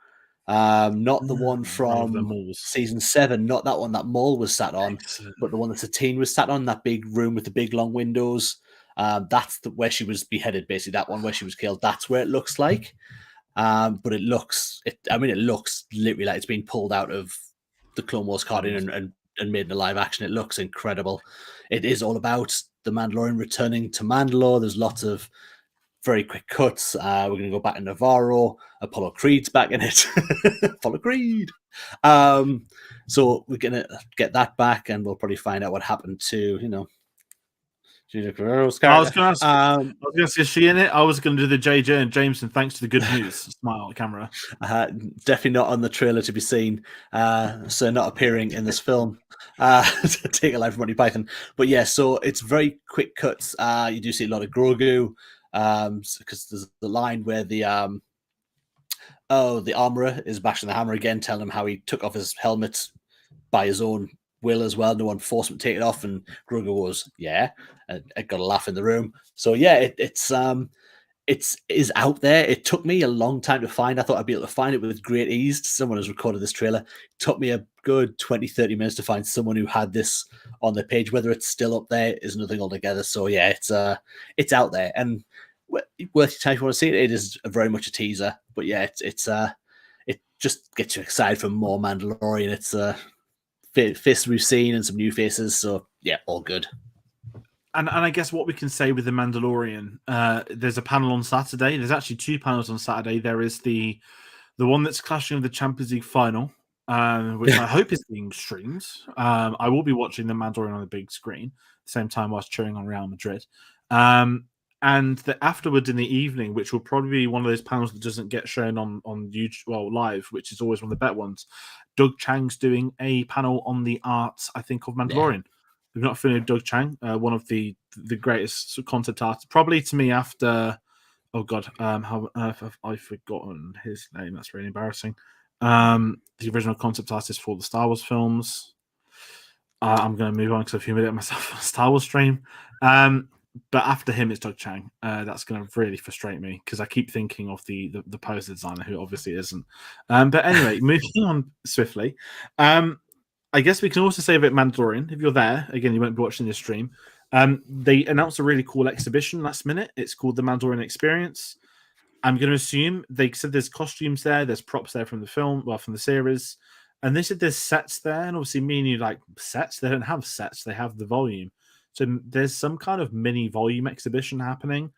Not the one from season 7, not that one that Maul was sat on, but the one that Satine was sat on, that big room with the big long windows. That's where she was beheaded, basically, that one where she was killed. That's where it looks like. But it looks literally like it's been pulled out of the Clone Wars cartoon and made into live action. It looks incredible. It is all about the Mandalorian returning to Mandalore. There's lots of very quick cuts. We're going to go back to Navarro. Apollo Creed's back in it. Apollo Creed. So we're going to get that back, and we'll probably find out what happened to, Gina Carrero's character. I was going to ask, is she in it? I was going to do the JJ and Jameson, thanks to the good news. Smile at camera. Definitely not on the trailer to be seen. So not appearing in this film. Take a life from Monty Python. But yeah, so it's very quick cuts. You do see a lot of Grogu. Because there's the line where the armorer is bashing the hammer again, telling him how he took off his helmet by his own will as well. No one forced him to take it off, and Grogu goes, "Yeah," and I got a laugh in the room. So yeah, it's is out there. It took me a long time to find. I thought I'd be able to find it with great ease. Someone has recorded this trailer. It took me a good 20-30 minutes to find someone who had this on their page. Whether it's still up there is another thing altogether. So yeah, it's out there, and worth your time if you want to see it. It is very much a teaser, but yeah, just gets you excited for more Mandalorian. It's faces we've seen and some new faces, so yeah, all good. And I guess what we can say with the Mandalorian, there's a panel on Saturday. There's actually 2 panels on Saturday. There is the one that's clashing with the Champions League final, which I hope is being streamed. I will be watching the Mandalorian on the big screen at the same time whilst cheering on Real Madrid. And afterwards in the evening, which will probably be one of those panels that doesn't get shown on YouTube, well, live, which is always one of the better ones. Doug Chang's doing a panel on the art, I think, of Mandalorian. Yeah. We've not finished Doug Chang, one of the greatest concept artists, probably to me after. Oh God, how on earth have I forgotten his name? That's really embarrassing. The original concept artist for the Star Wars films. I'm going to move on because I've humiliated myself on a Star Wars stream. But after him, it's Doug Chang. That's going to really frustrate me because I keep thinking of the poster designer who obviously isn't. But anyway, moving on swiftly. I guess we can also say about Mandalorian. If you're there, again, you won't be watching this stream. They announced a really cool exhibition last minute. It's called the Mandalorian Experience. I'm going to assume they said there's costumes there, there's props there from the film, well, from the series, and they said there's sets there. And obviously, me and you like sets. They don't have sets; they have the volume. So there's some kind of mini volume exhibition happening,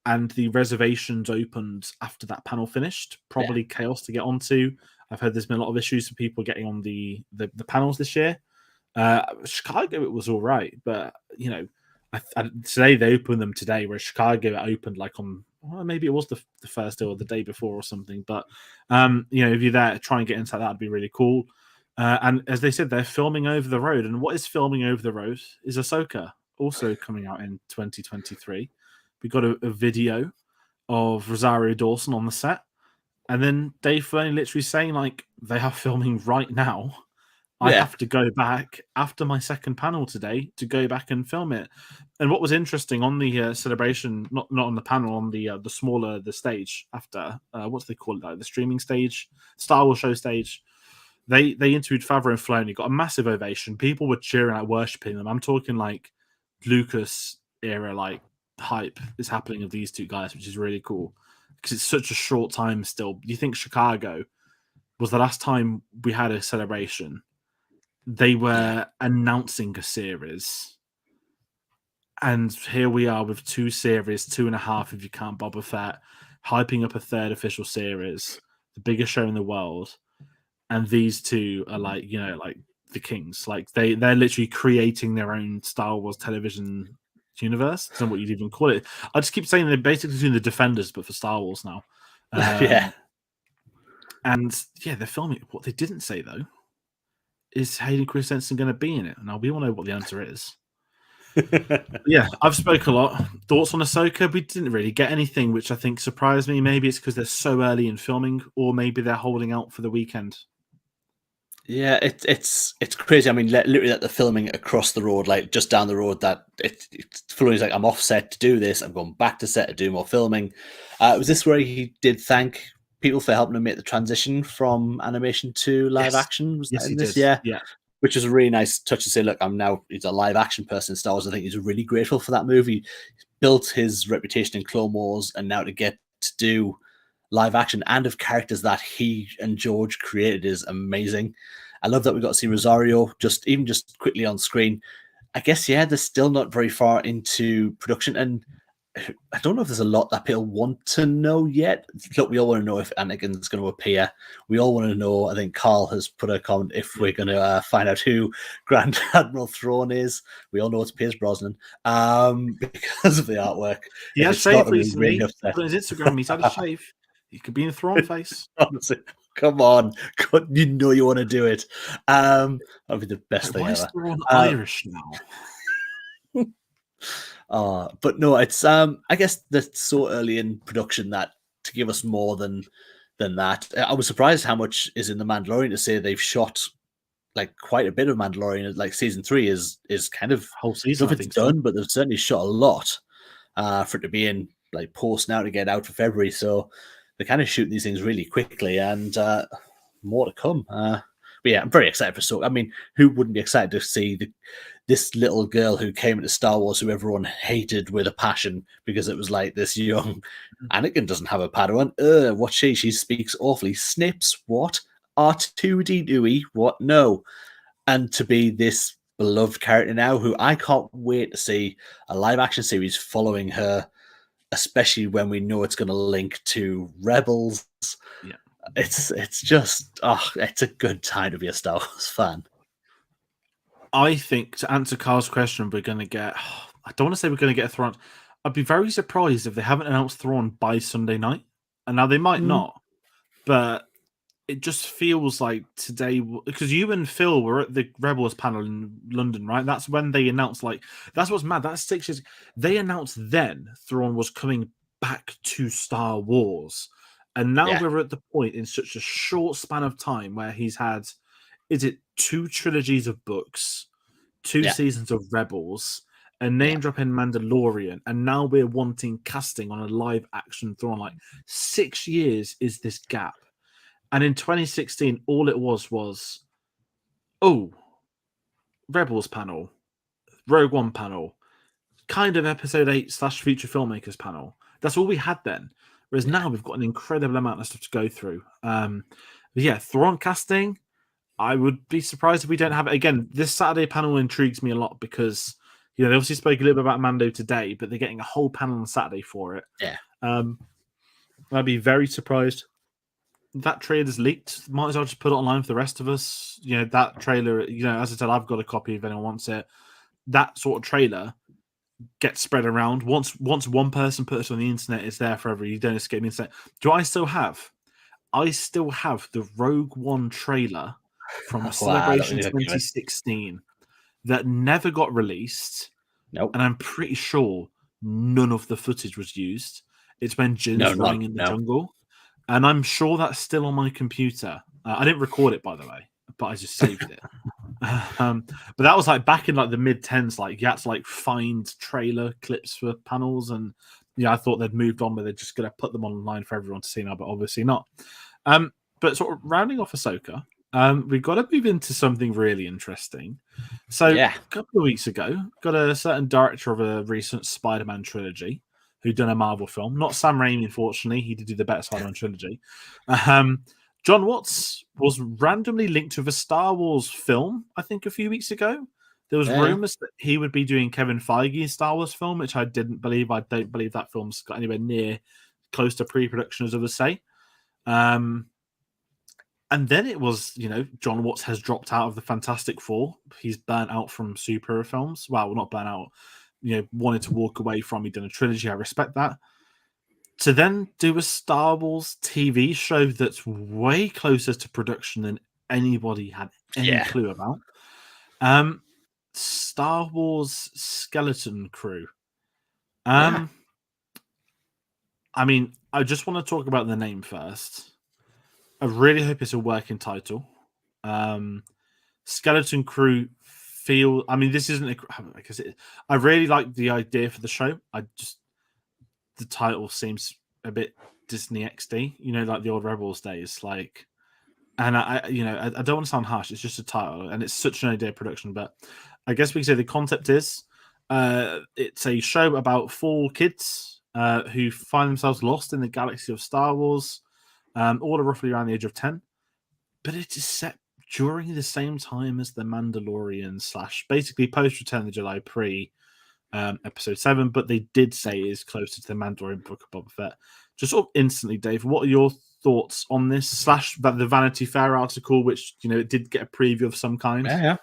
and the reservations opened after that panel finished. Probably chaos to get onto. I've heard there's been a lot of issues for people getting on the panels this year. Chicago, it was all right, but you know, today they opened them today, where Chicago it opened like on maybe it was the first day or the day before or something. But you know, if you're there, try and get into that'd be really cool. And as they said, they're filming over the road, and what is filming over the road is Ahsoka, also coming out in 2023. We got a video of Rosario Dawson on the set. And then Dave Filoni literally saying, like, they are filming right now. I have to go back after my second panel today to go back and film it. And what was interesting on the celebration, not on the panel, on the smaller the stage after, what do they call it? Like the streaming stage, Star Wars show stage. They interviewed Favreau and Filoni, got a massive ovation. People were cheering out, worshipping them. I'm talking like Lucas era, like hype is happening of these two guys, which is really cool. Because it's such a short time still. Do you think Chicago was the last time we had a celebration? They were announcing a series. And here we are with 2 series, 2.5 if you count Boba Fett, hyping up a 3rd official series, the biggest show in the world. And these two are like, you know, like the kings. Like they're literally creating their own Star Wars television universe. I don't know what you'd even call it. I just keep saying they're basically doing the Defenders, but for Star Wars now. And yeah, they're filming. What they didn't say though is Hayden Christensen going to be in it? Now we all know what the answer is. Yeah, I've spoke a lot. Thoughts on Ahsoka? We didn't really get anything, which I think surprised me. Maybe it's because they're so early in filming, or maybe they're holding out for the weekend. Yeah, it's crazy. I mean, literally that they're filming across the road, like just down the road. That Filoni's like, I'm off set to do this. I'm going back to set to do more filming. Was this where he did thank people for helping him make the transition from animation to live action? Was yes, that in he this? did. Yeah, which is a really nice touch to say. Look, he's a live action person in Star Wars. I think he's really grateful for that movie. He's built his reputation in Clone Wars, and now to get to do live action and of characters that he and George created is amazing. I love that we got to see Rosario just quickly on screen. I guess, yeah, they're still not very far into production, and I don't know if there's a lot that people want to know yet. Look, we all want to know if Anakin's going to appear. We all want to know. I think Carl has put a comment if we're going to find out who Grand Admiral Thrawn is. We all know it's Pierce Brosnan because of the artwork. He has shaved recently. Put on his Instagram, he's had a shave. He could be in a Thrawn face. Honestly, come on. God, you know you want to do it. That'd be the best thing ever. Why is Thrawn Irish now? But no, it's I guess that's so early in production that to give us more than that. I was surprised how much is in the Mandalorian to say they've shot like quite a bit of Mandalorian. Like season 3 is kind of whole season. I think it's done, but they've certainly shot a lot for it to be in like post now to get out for February. So they kind of shoot these things really quickly, and more to come. But yeah, I'm very excited for Ahsoka. I mean, who wouldn't be excited to see this little girl who came into Star Wars who everyone hated with a passion because it was like this young Anakin doesn't have a Padawan. What she speaks awfully. Snips, what? R2D2E, what? No. And to be this beloved character now who I can't wait to see a live action series following her, especially when we know it's going to link to Rebels. Yeah. It's just, it's a good time to be a Star Wars fan. I think, to answer Carl's question, we're going to get, I don't want to say we're going to get a Thrawn. I'd be very surprised if they haven't announced Thrawn by Sunday night. And now they might not, but it just feels like today, because you and Phil were at the Rebels panel in London, right? That's when they announced, like, that's what's mad. That's 6 years. They announced then Thrawn was coming back to Star Wars. And now we're at the point in such a short span of time where he's had, is it 2 trilogies of books, 2 seasons of Rebels, a name drop in Mandalorian, and now we're wanting casting on a live action Thrawn. Like, 6 years is this gap. And in 2016, all it was, Rebels panel, Rogue One panel, kind of Episode 8 / Future Filmmakers panel. That's all we had then. Whereas now we've got an incredible amount of stuff to go through. Thrawn casting, I would be surprised if we don't have it. Again, this Saturday panel intrigues me a lot because, they obviously spoke a little bit about Mando today, but they're getting a whole panel on Saturday for it. Yeah. I'd be very surprised. That trailer's leaked. Might as well just put it online for the rest of us. That trailer, as I said, I've got a copy if anyone wants it. That sort of trailer gets spread around. Once one person puts it on the internet, it's there forever. You don't escape the internet. Do I still have? I still have the Rogue One trailer from Celebration 2016 that never got released. Nope. And I'm pretty sure none of the footage was used. It's when Jin's running in the jungle. And I'm sure that's still on my computer. I didn't record it, by the way, but I just saved it. But that was like back in like the mid-10s. Like you had to like find trailer clips for panels, and I thought they'd moved on, but they're just going to put them online for everyone to see now. But obviously not. But sort of rounding off Ahsoka, we've got to move into something really interesting. So a couple of weeks ago, got a certain director of a recent Spider-Man trilogy who'd done a Marvel film. Not Sam Raimi, unfortunately. He did do the better Spider-Man trilogy. John Watts was randomly linked to the Star Wars film, I think, a few weeks ago. There was rumors that he would be doing Kevin Feige's Star Wars film, which I didn't believe. I don't believe that film's got anywhere near close to pre-production, as others say. And then it was, John Watts has dropped out of the Fantastic Four. He's burnt out from superhero films. Well, not burnt out. Wanted to walk away from. He'd done a trilogy. I respect that. To then do a Star Wars TV show that's way closer to production than anybody had any clue about. Star Wars Skeleton Crew. I mean, I just want to talk about the name first. I really hope it's a working title. Skeleton Crew this isn't because I really like the idea for the show. The title seems a bit Disney XD, like the old Rebels days. Like, and I don't want to sound harsh. It's just a title, and it's such an idea production. But I guess we can say the concept is, it's a show about 4 kids who find themselves lost in the galaxy of Star Wars, all are roughly around the age of 10. But it is set during the same time as the Mandalorian / basically post Return of the Jedi pre episode 7, but they did say it is closer to the Mandalorian Book of Boba Fett. Just sort of instantly, Dave, what are your thoughts on this / the Vanity Fair article, which it did get a preview of some kind?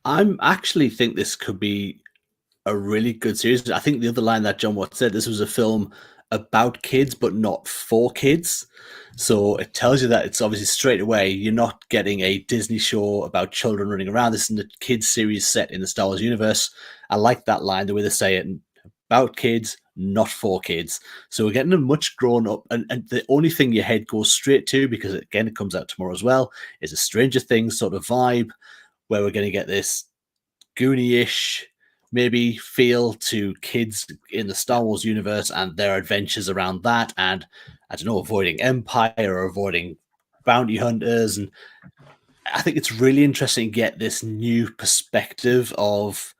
I'm actually think this could be a really good series. I think the other line that John Watts said, this was a film about kids, but not for kids. So it tells you that it's obviously straight away, you're not getting a Disney show about children running around. This is a kids series set in the Star Wars universe. I like that line, the way they say it, about kids, not for kids. So we're getting a much grown up, and the only thing your head goes straight to, because again, it comes out tomorrow as well, is a Stranger Things sort of vibe, where we're going to get this Goonie-ish maybe feel to kids in the Star Wars universe and their adventures around that, and I don't know, avoiding Empire or avoiding bounty hunters, and I think it's really interesting to get this new perspective of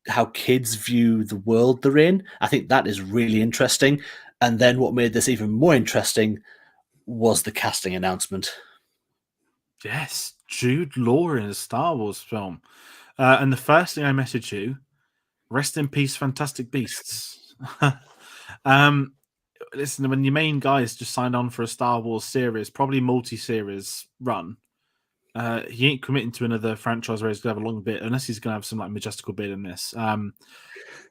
how kids view the world they're in. I think that is really interesting. And then what made this even more interesting was the casting announcement. Yes, Jude Law in a Star Wars film. And the first thing I messaged you, rest in peace, Fantastic Beasts. Listen, when your main guy has just signed on for a Star Wars series, probably multi-series run, he ain't committing to another franchise where he's going to have a long bit, unless he's going to have some like majestical bit in this.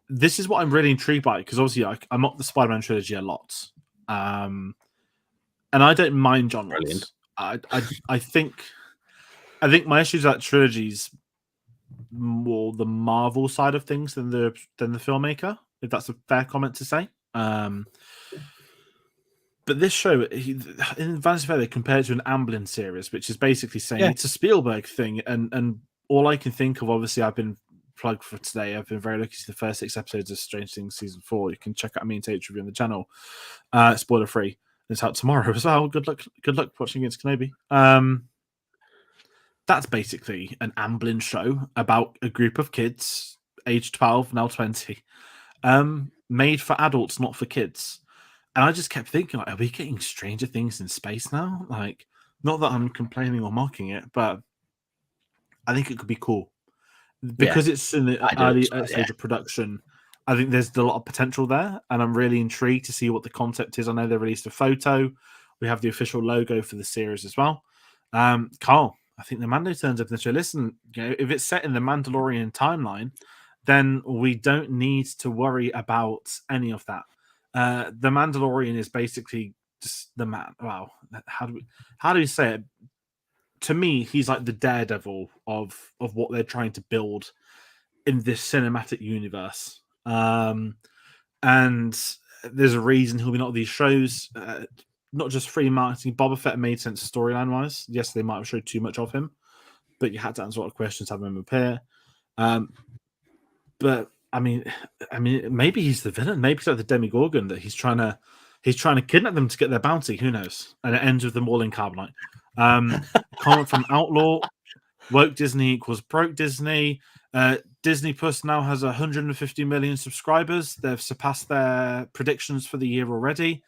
This is what I'm really intrigued by, because obviously I'm up the Spider-Man trilogy a lot, and I don't mind John Brilliant. Watts. I think my issues with that trilogy's more the Marvel side of things than the filmmaker, if that's a fair comment to say. But this show, in Vanity Fair, they compare it to an Amblin series, which is basically saying it's a Spielberg thing. And all I can think of, obviously, I've been plugged for today. I've been very lucky to the first 6 episodes of Strange Things season 4. You can check out me and Tate's review on the channel, spoiler free. It's out tomorrow as well. Good luck watching against Kenobi. That's basically an Amblin show about a group of kids, age 12, now 20, made for adults, not for kids. And I just kept thinking, like, are we getting Stranger Things in space now? Like, not that I'm complaining or mocking it, but I think it could be cool. Because it's in the early stage of production, I think there's a lot of potential there, and I'm really intrigued to see what the concept is. I know they released a photo. We have the official logo for the series as well. Carl, I think the Mando turns up in the show. Listen, if it's set in the Mandalorian timeline, then we don't need to worry about any of that. The Mandalorian is basically just the man. Wow, how do we say it? To me, he's like the Daredevil of what they're trying to build in this cinematic universe. And there's a reason he'll be not these shows. Not just free marketing. Boba Fett made sense storyline wise. Yes, they might have showed too much of him, but you had to answer a lot of questions, have him appear. But I mean, maybe he's the villain. Maybe he's like the Demigorgon that he's trying to kidnap them to get their bounty. Who knows? And it ends with them all in carbonite. Comment from Outlaw: woke Disney equals broke Disney. Disney Plus now has 150 million subscribers. They've surpassed their predictions for the year already.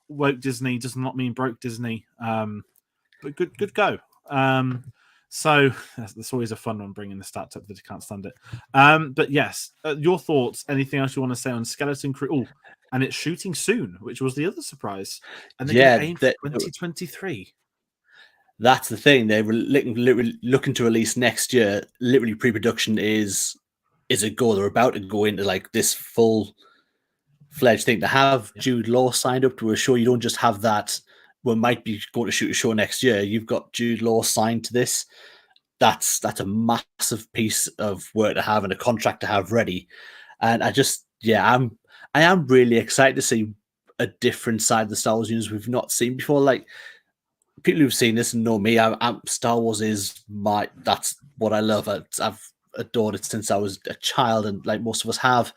Woke Disney does not mean broke Disney, but good go. So that's always a fun one, bringing the stats up that you can't stand it. But yes, your thoughts? Anything else you want to say on Skeleton Crew? Oh, and it's shooting soon, which was the other surprise. And they're aim for 2023. That's the thing. They were looking to release next year. Literally, pre-production is a go. They're about to go into like this full-fledged thing. To have Jude Law signed up to a show, you don't just have that. We might be going to shoot a show next year. You've got Jude Law signed to this. That's a massive piece of work to have and a contract to have ready. And I am really excited to see a different side of the Star Wars universe we've not seen before. Like, people who've seen this and know me, Star Wars is that's what I love. I've adored it since I was a child, and like most of us have.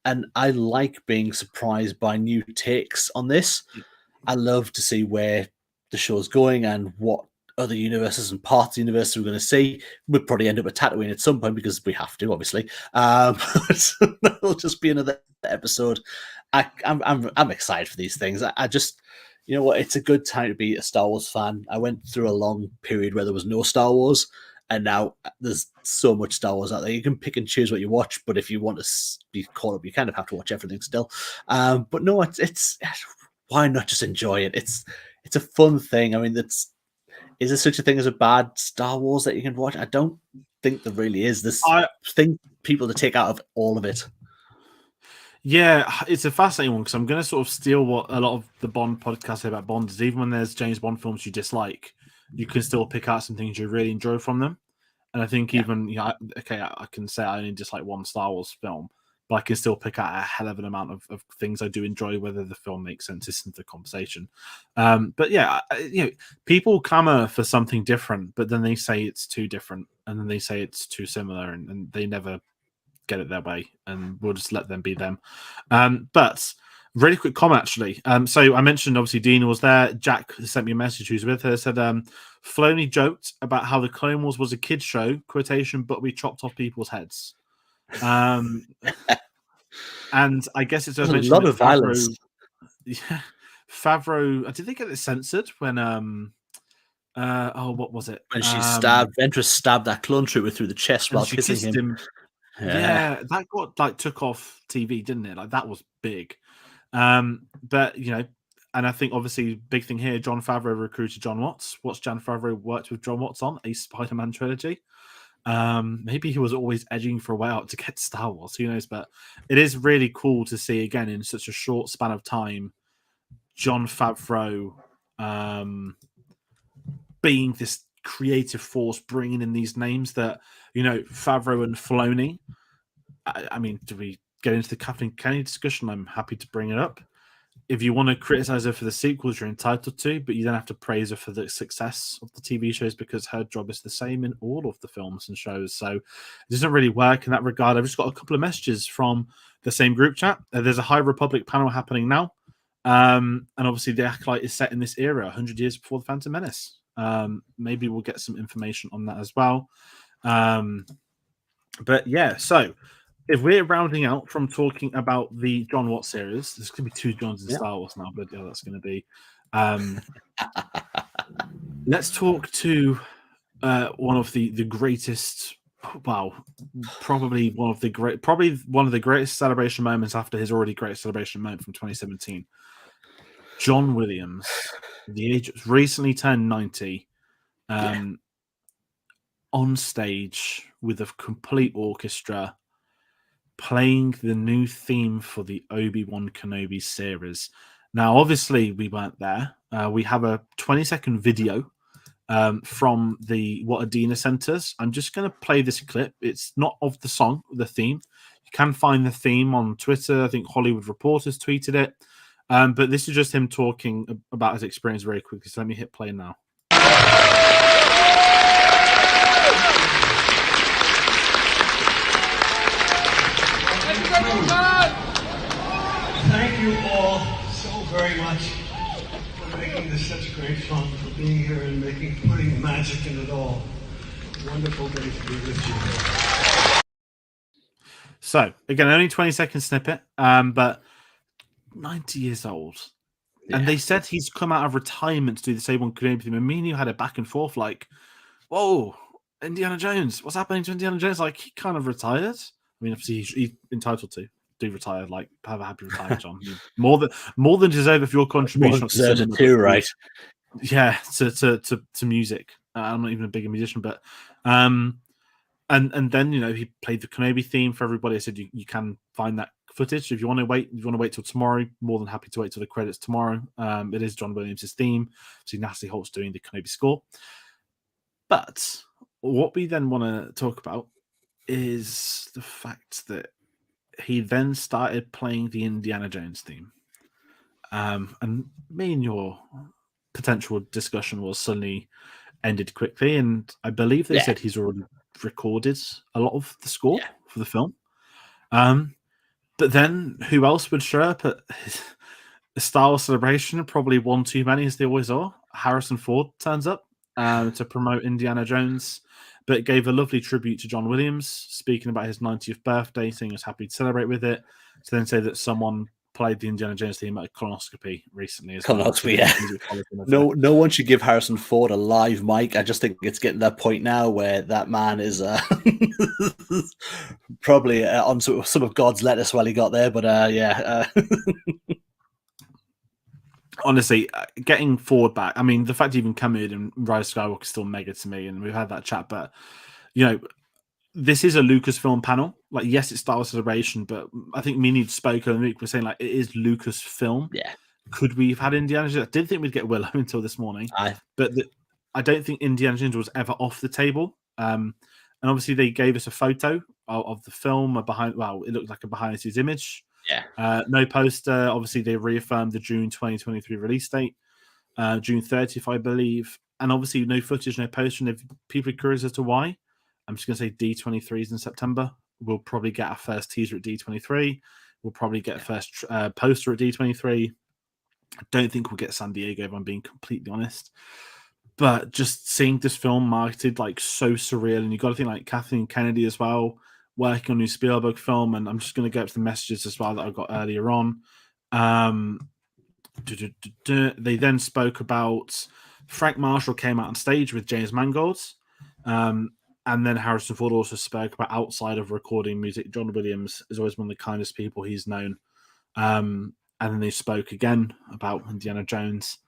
And I like being surprised by new takes on this. I love to see where the show's going and what other universes and parts of the universe we're going to see. We'll probably end up at Tatooine at some point because we have to, obviously. It'll just be another episode. I'm excited for these things. I just, you know what? It's a good time to be a Star Wars fan. I went through a long period where there was no Star Wars, and now there's so much Star Wars out there. You can pick and choose what you watch, but if you want to be caught up, you kind of have to watch everything still. But no, it's why not just enjoy it? It's a fun thing. I mean, is there such a thing as a bad Star Wars that you can watch? I don't think there really is. There's thing people to take out of all of it. Yeah, it's a fascinating one because I'm going to sort of steal what a lot of the Bond podcasts say about Bond is. Even when there's James Bond films you dislike, you can still pick out some things you really enjoy from them. And I think even, I can say I only dislike one Star Wars film, but I can still pick out a hell of an amount of things I do enjoy, whether the film makes sense isn't the conversation. But yeah, people clamor for something different, but then they say it's too different, and then they say it's too similar, and they never get it their way, and we'll just let them be them. But Really quick comment, actually. So I mentioned obviously Dina was there. Jack sent me a message who's with her. Said Filoni joked about how the Clone Wars was a kid show quotation, but we chopped off people's heads. And I guess it's There's worth a mentioning lot that of violence. Yeah, Favreau. Did they get it censored when what was it? When she stabbed Ventress stabbed that clone trooper through the chest And while she kissing kissed him. him. Yeah, that got like took off TV, didn't it? Like that was big. But you know, and I think obviously big thing here, Jon Favreau recruited John Watts. What's Jon Favreau worked with John Watts on? A Spider-Man trilogy. Maybe he was always edging for a way out to get Star Wars. Who knows? But it is really cool to see again in such a short span of time, Jon Favreau being this creative force, bringing in these names that you know Favreau and Filoni. I mean, do we get into the Kathleen Kennedy discussion? I'm happy to bring it up. If you want to criticize her for the sequels, you're entitled to, but you don't have to praise her for the success of the TV shows because her job is the same in all of the films and shows. So it doesn't really work in that regard. I've just got a couple of messages from the same group chat. There's a High Republic panel happening now. And obviously the Acolyte is set in this era, 100 years before the Phantom Menace. Maybe we'll get some information on that as well. But yeah, so if we're rounding out from talking about the John Watts series, there's going to be 2 Johns in Star Wars now, but yeah, that's going to be. Let's talk to one of the greatest. Wow, probably one of the greatest celebration moments after his already great celebration moment from 2017. John Williams, the age recently turned 90, on stage with a complete orchestra, playing the new theme for the Obi-Wan Kenobi series. Now, obviously, we weren't there. We have a 20-second video from the What Adina Centers. I'm just going to play this clip. It's not of the song, the theme. You can find the theme on Twitter. I think Hollywood Reporters tweeted it. But this is just him talking about his experience very quickly. So let me hit play now. Thank you all so very much for making this such great fun, for being here and putting magic in it all. Wonderful day to be with you. So again, only 20-second snippet, but 90 years old. Yeah. And they said he's come out of retirement to do the Obi-Wan Kenobi thing. And me and you had a back and forth like, whoa, Indiana Jones, what's happening to Indiana Jones? Like, he kind of retired. I mean, obviously he's entitled to do retire. Like, have a happy retirement, John. more than deserve of your contribution. Too, right? Yeah, to music. I'm not even a bigger musician, but and then you know he played the Kenobi theme for everybody. I said you can find that footage if you want to wait. If you want to wait till tomorrow, more than happy to wait till the credits tomorrow. It is John Williams' theme. So Natalie Holt's doing the Kenobi score. But what we then want to talk about is the fact that he then started playing the Indiana Jones theme. And me and your potential discussion was suddenly ended quickly. And I believe they said he's already recorded a lot of the score for the film. But then who else would show up at the Star Wars celebration? Probably one too many, as they always are. Harrison Ford turns up to promote Indiana Jones, but gave a lovely tribute to John Williams, speaking about his 90th birthday, saying he was happy to celebrate with it. To then say that someone played the Indiana Jones theme at a colonoscopy recently. Colonoscopy, yeah. No one should give Harrison Ford a live mic. I just think it's getting to that point now where that man is probably on some of God's lettuce while he got there. But honestly, getting Ford back, I mean, the fact he even come in and Rise of Skywalker is still mega to me, and we've had that chat, but, you know, this is a Lucasfilm panel. Like, yes, it's Star Wars Celebration, but I think me and you spoke and we're saying, like, it is Lucasfilm. Yeah. Could we have had Indiana Jones? I didn't think we'd get Willow until this morning, but I don't think Indiana Jones was ever off the table. And obviously they gave us a photo of the film behind, well, it looked like a behind-the-scenes image. Yeah. No poster. Obviously, they reaffirmed the June 2023 release date, June 30th, I believe. And obviously, no footage, no poster. And if people are curious as to why, I'm just going to say D23 is in September. We'll probably get our first teaser at D23. We'll probably get first poster at D23. I don't think we'll get San Diego, if I'm being completely honest. But just seeing this film marketed like so surreal, and you got to think like Kathleen Kennedy as well, working on a new Spielberg film, and I'm just going to go up to the messages as well that I got earlier on. They then spoke about Frank Marshall came out on stage with James Mangold, and then Harrison Ford also spoke about outside of recording music. John Williams is always one of the kindest people he's known. And then they spoke again about Indiana Jones.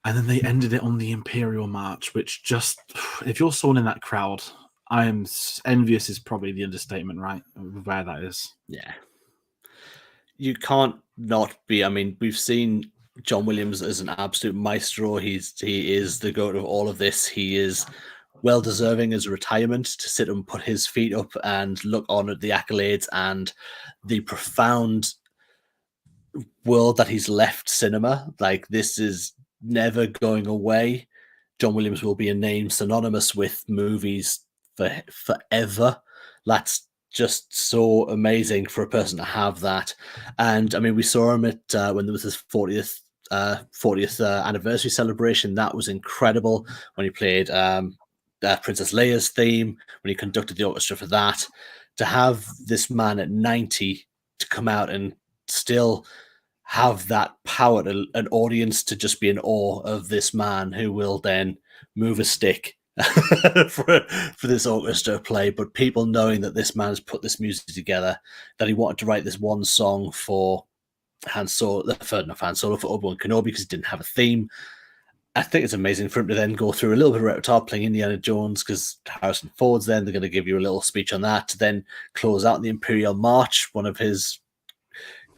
And then they ended it on the Imperial March, which just, if you're someone in that crowd, I am envious is probably the understatement, right? Where that is. Yeah. You can't not be. I mean, we've seen John Williams as an absolute maestro. He is the goat of all of this. He is well deserving as a retirement to sit and put his feet up and look on at the accolades and the profound world that he's left cinema. Like, this is never going away. John Williams will be a name synonymous with movies forever. That's just so amazing for a person to have that. And I mean, we saw him at when there was this 40th anniversary celebration. That was incredible when he played Princess Leia's theme, when he conducted the orchestra for that. To have this man at 90 to come out and still have that power to an audience to just be in awe of this man who will then move a stick for this orchestra play, but people knowing that this man's put this music together, that he wanted to write this one song for for Obi-Wan Kenobi because he didn't have a theme. I think it's amazing for him to then go through a little bit of repertoire playing Indiana Jones, because Harrison Ford's then, they're going to give you a little speech on that to then close out the Imperial March, one of his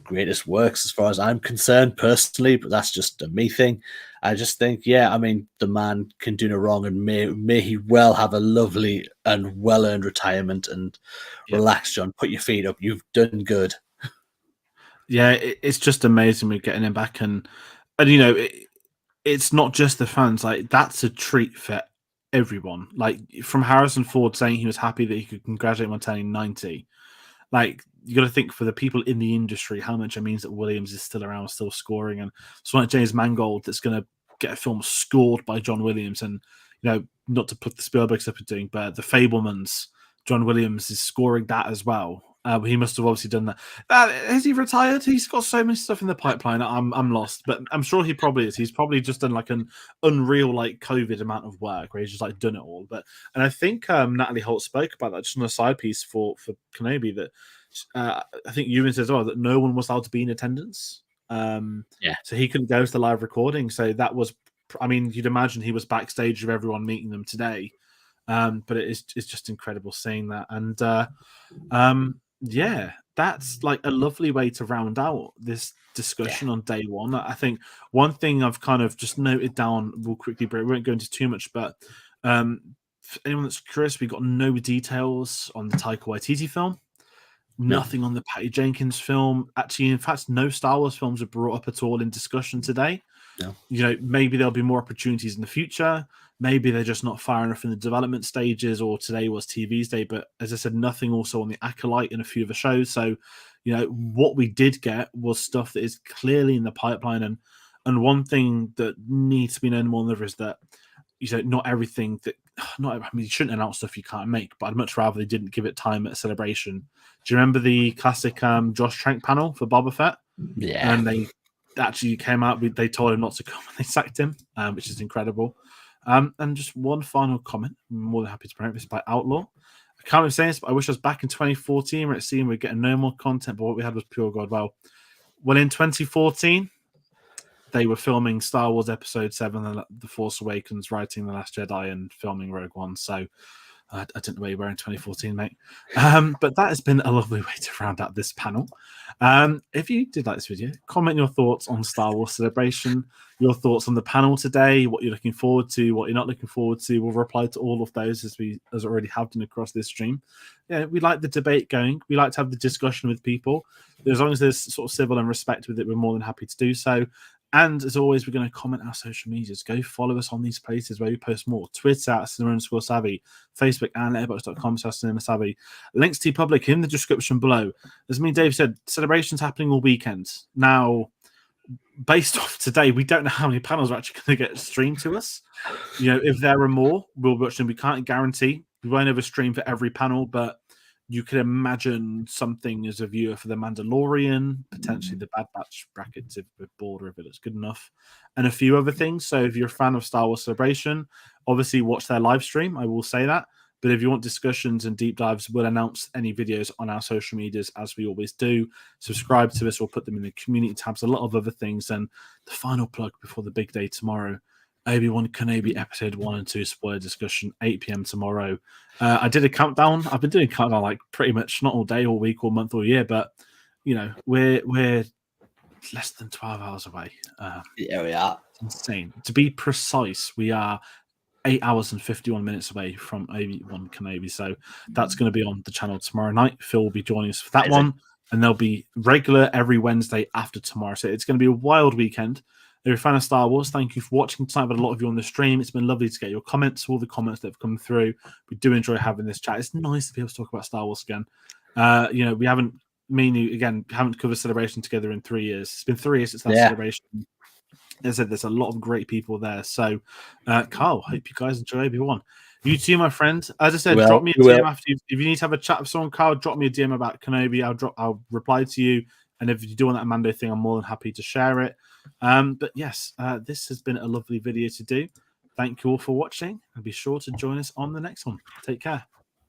greatest works as far as I'm concerned personally, but that's just a me thing. I just think, yeah, I mean, the man can do no wrong, and may he well have a lovely and well-earned retirement, and relax, John, put your feet up, you've done good. Yeah, it's just amazing we're getting him back, and you know, it's not just the fans, like that's a treat for everyone. Like, from Harrison Ford saying he was happy that he could congratulate him on turning 90, like, you got to think for the people in the industry how much it means that Williams is still around, still scoring, and it's like James Mangold that's going to get a film scored by John Williams, and you know, not to put the Spielberg stuff in doing, but the Fablemans, John Williams is scoring that as well. He must have obviously done that. Has he retired? He's got so much stuff in the pipeline. I'm lost, but I'm sure he probably is. He's probably just done like an unreal like COVID amount of work where he's just like done it all. And I think Natalie Holt spoke about that just on a side piece for Kenobi, that I think Ewan said as well that no one was allowed to be in attendance. So he couldn't go to the live recording. So that was, I mean, you'd imagine he was backstage with everyone meeting them today. But it's just incredible seeing that. And yeah, that's like a lovely way to round out this discussion on day one. I think one thing I've kind of just noted down, we'll quickly, but we won't go into too much, but for anyone that's curious, we got no details on the Taika Waititi film. Nothing on the Patty Jenkins film. Actually, in fact, no Star Wars films are brought up at all in discussion today. No. You know, maybe there'll be more opportunities in the future. Maybe they're just not far enough in the development stages, or today was TV's day. But as I said, nothing also on the Acolyte and a few other shows. So, you know, what we did get was stuff that is clearly in the pipeline. And one thing that needs to be known more than ever is that, you know, not everything that, I mean, you shouldn't announce stuff you can't make, but I'd much rather they didn't give it time at a celebration. Do you remember the classic Josh Trank panel for Boba Fett? Yeah. And they actually came out, they told him not to come and they sacked him, which is incredible. And just one final comment, I'm more than happy to promote this by Outlaw. I can't even say this, but I wish I was back in 2014 where it seemed we're getting no more content, but what we had was pure God. Well, in 2014, they were filming Star Wars Episode 7, The Force Awakens, writing The Last Jedi, and filming Rogue One. So I don't know where you were in 2014, mate. But that has been a lovely way to round out this panel. If you did like this video, comment your thoughts on Star Wars Celebration, your thoughts on the panel today, what you're looking forward to, what you're not looking forward to. We'll reply to all of those as already have done across this stream. Yeah, we like the debate going. We like to have the discussion with people. As long as there's sort of civil and respect with it, we're more than happy to do so. And as always, we're going to comment our social medias. Go follow us on these places where we post more. Twitter at cinema_savvy, Facebook and letterboxd.com/cinema_savvy. Links to public in the description below. As me and Dave said, celebrations happening all weekend. Now, based off today, we don't know how many panels are actually going to get streamed to us. If there are more, we'll watch them. We can't guarantee. We won't ever stream for every panel, but you could imagine something as a viewer for the Mandalorian, potentially the Bad Batch brackets if we're bored or if it looks good enough, and a few other things. So if you're a fan of Star Wars Celebration, obviously watch their live stream. I will say that. But if you want discussions and deep dives, we'll announce any videos on our social medias as we always do. Subscribe to us or put them in the community tabs, a lot of other things. And the final plug before the big day tomorrow, Obi-Wan Kenobi episode 1 and 2 spoiler discussion, 8 p.m. tomorrow. I did a countdown. I've been doing countdown like pretty much not all day, all week, all month, all year, but we're less than 12 hours away. Yeah, we are. It's insane. To be precise, we are 8 hours and 51 minutes away from Obi-Wan Kenobi. So that's going to be on the channel tomorrow night. Phil will be joining us for that one, and they'll be regular every Wednesday after tomorrow. So it's going to be a wild weekend. If you're a fan of Star Wars, thank you for watching tonight. I've had a lot of you on the stream. It's been lovely to get your comments, all the comments that have come through. We do enjoy having this chat. It's nice to be able to talk about Star Wars again. We haven't, me and you, again, haven't covered Celebration together in 3 years. It's been 3 years since that Celebration. As I said, there's a lot of great people there. So, Carl, hope you guys enjoy Obi-Wan. You too, my friend. As I said, drop me a DM after if you need to have a chat with someone, Carl, drop me a DM about Kenobi. I'll reply to you. And if you do want that Mando thing, I'm more than happy to share it. But yes, this has been a lovely video to do. Thank you all for watching, and be sure to join us on the next one. Take care.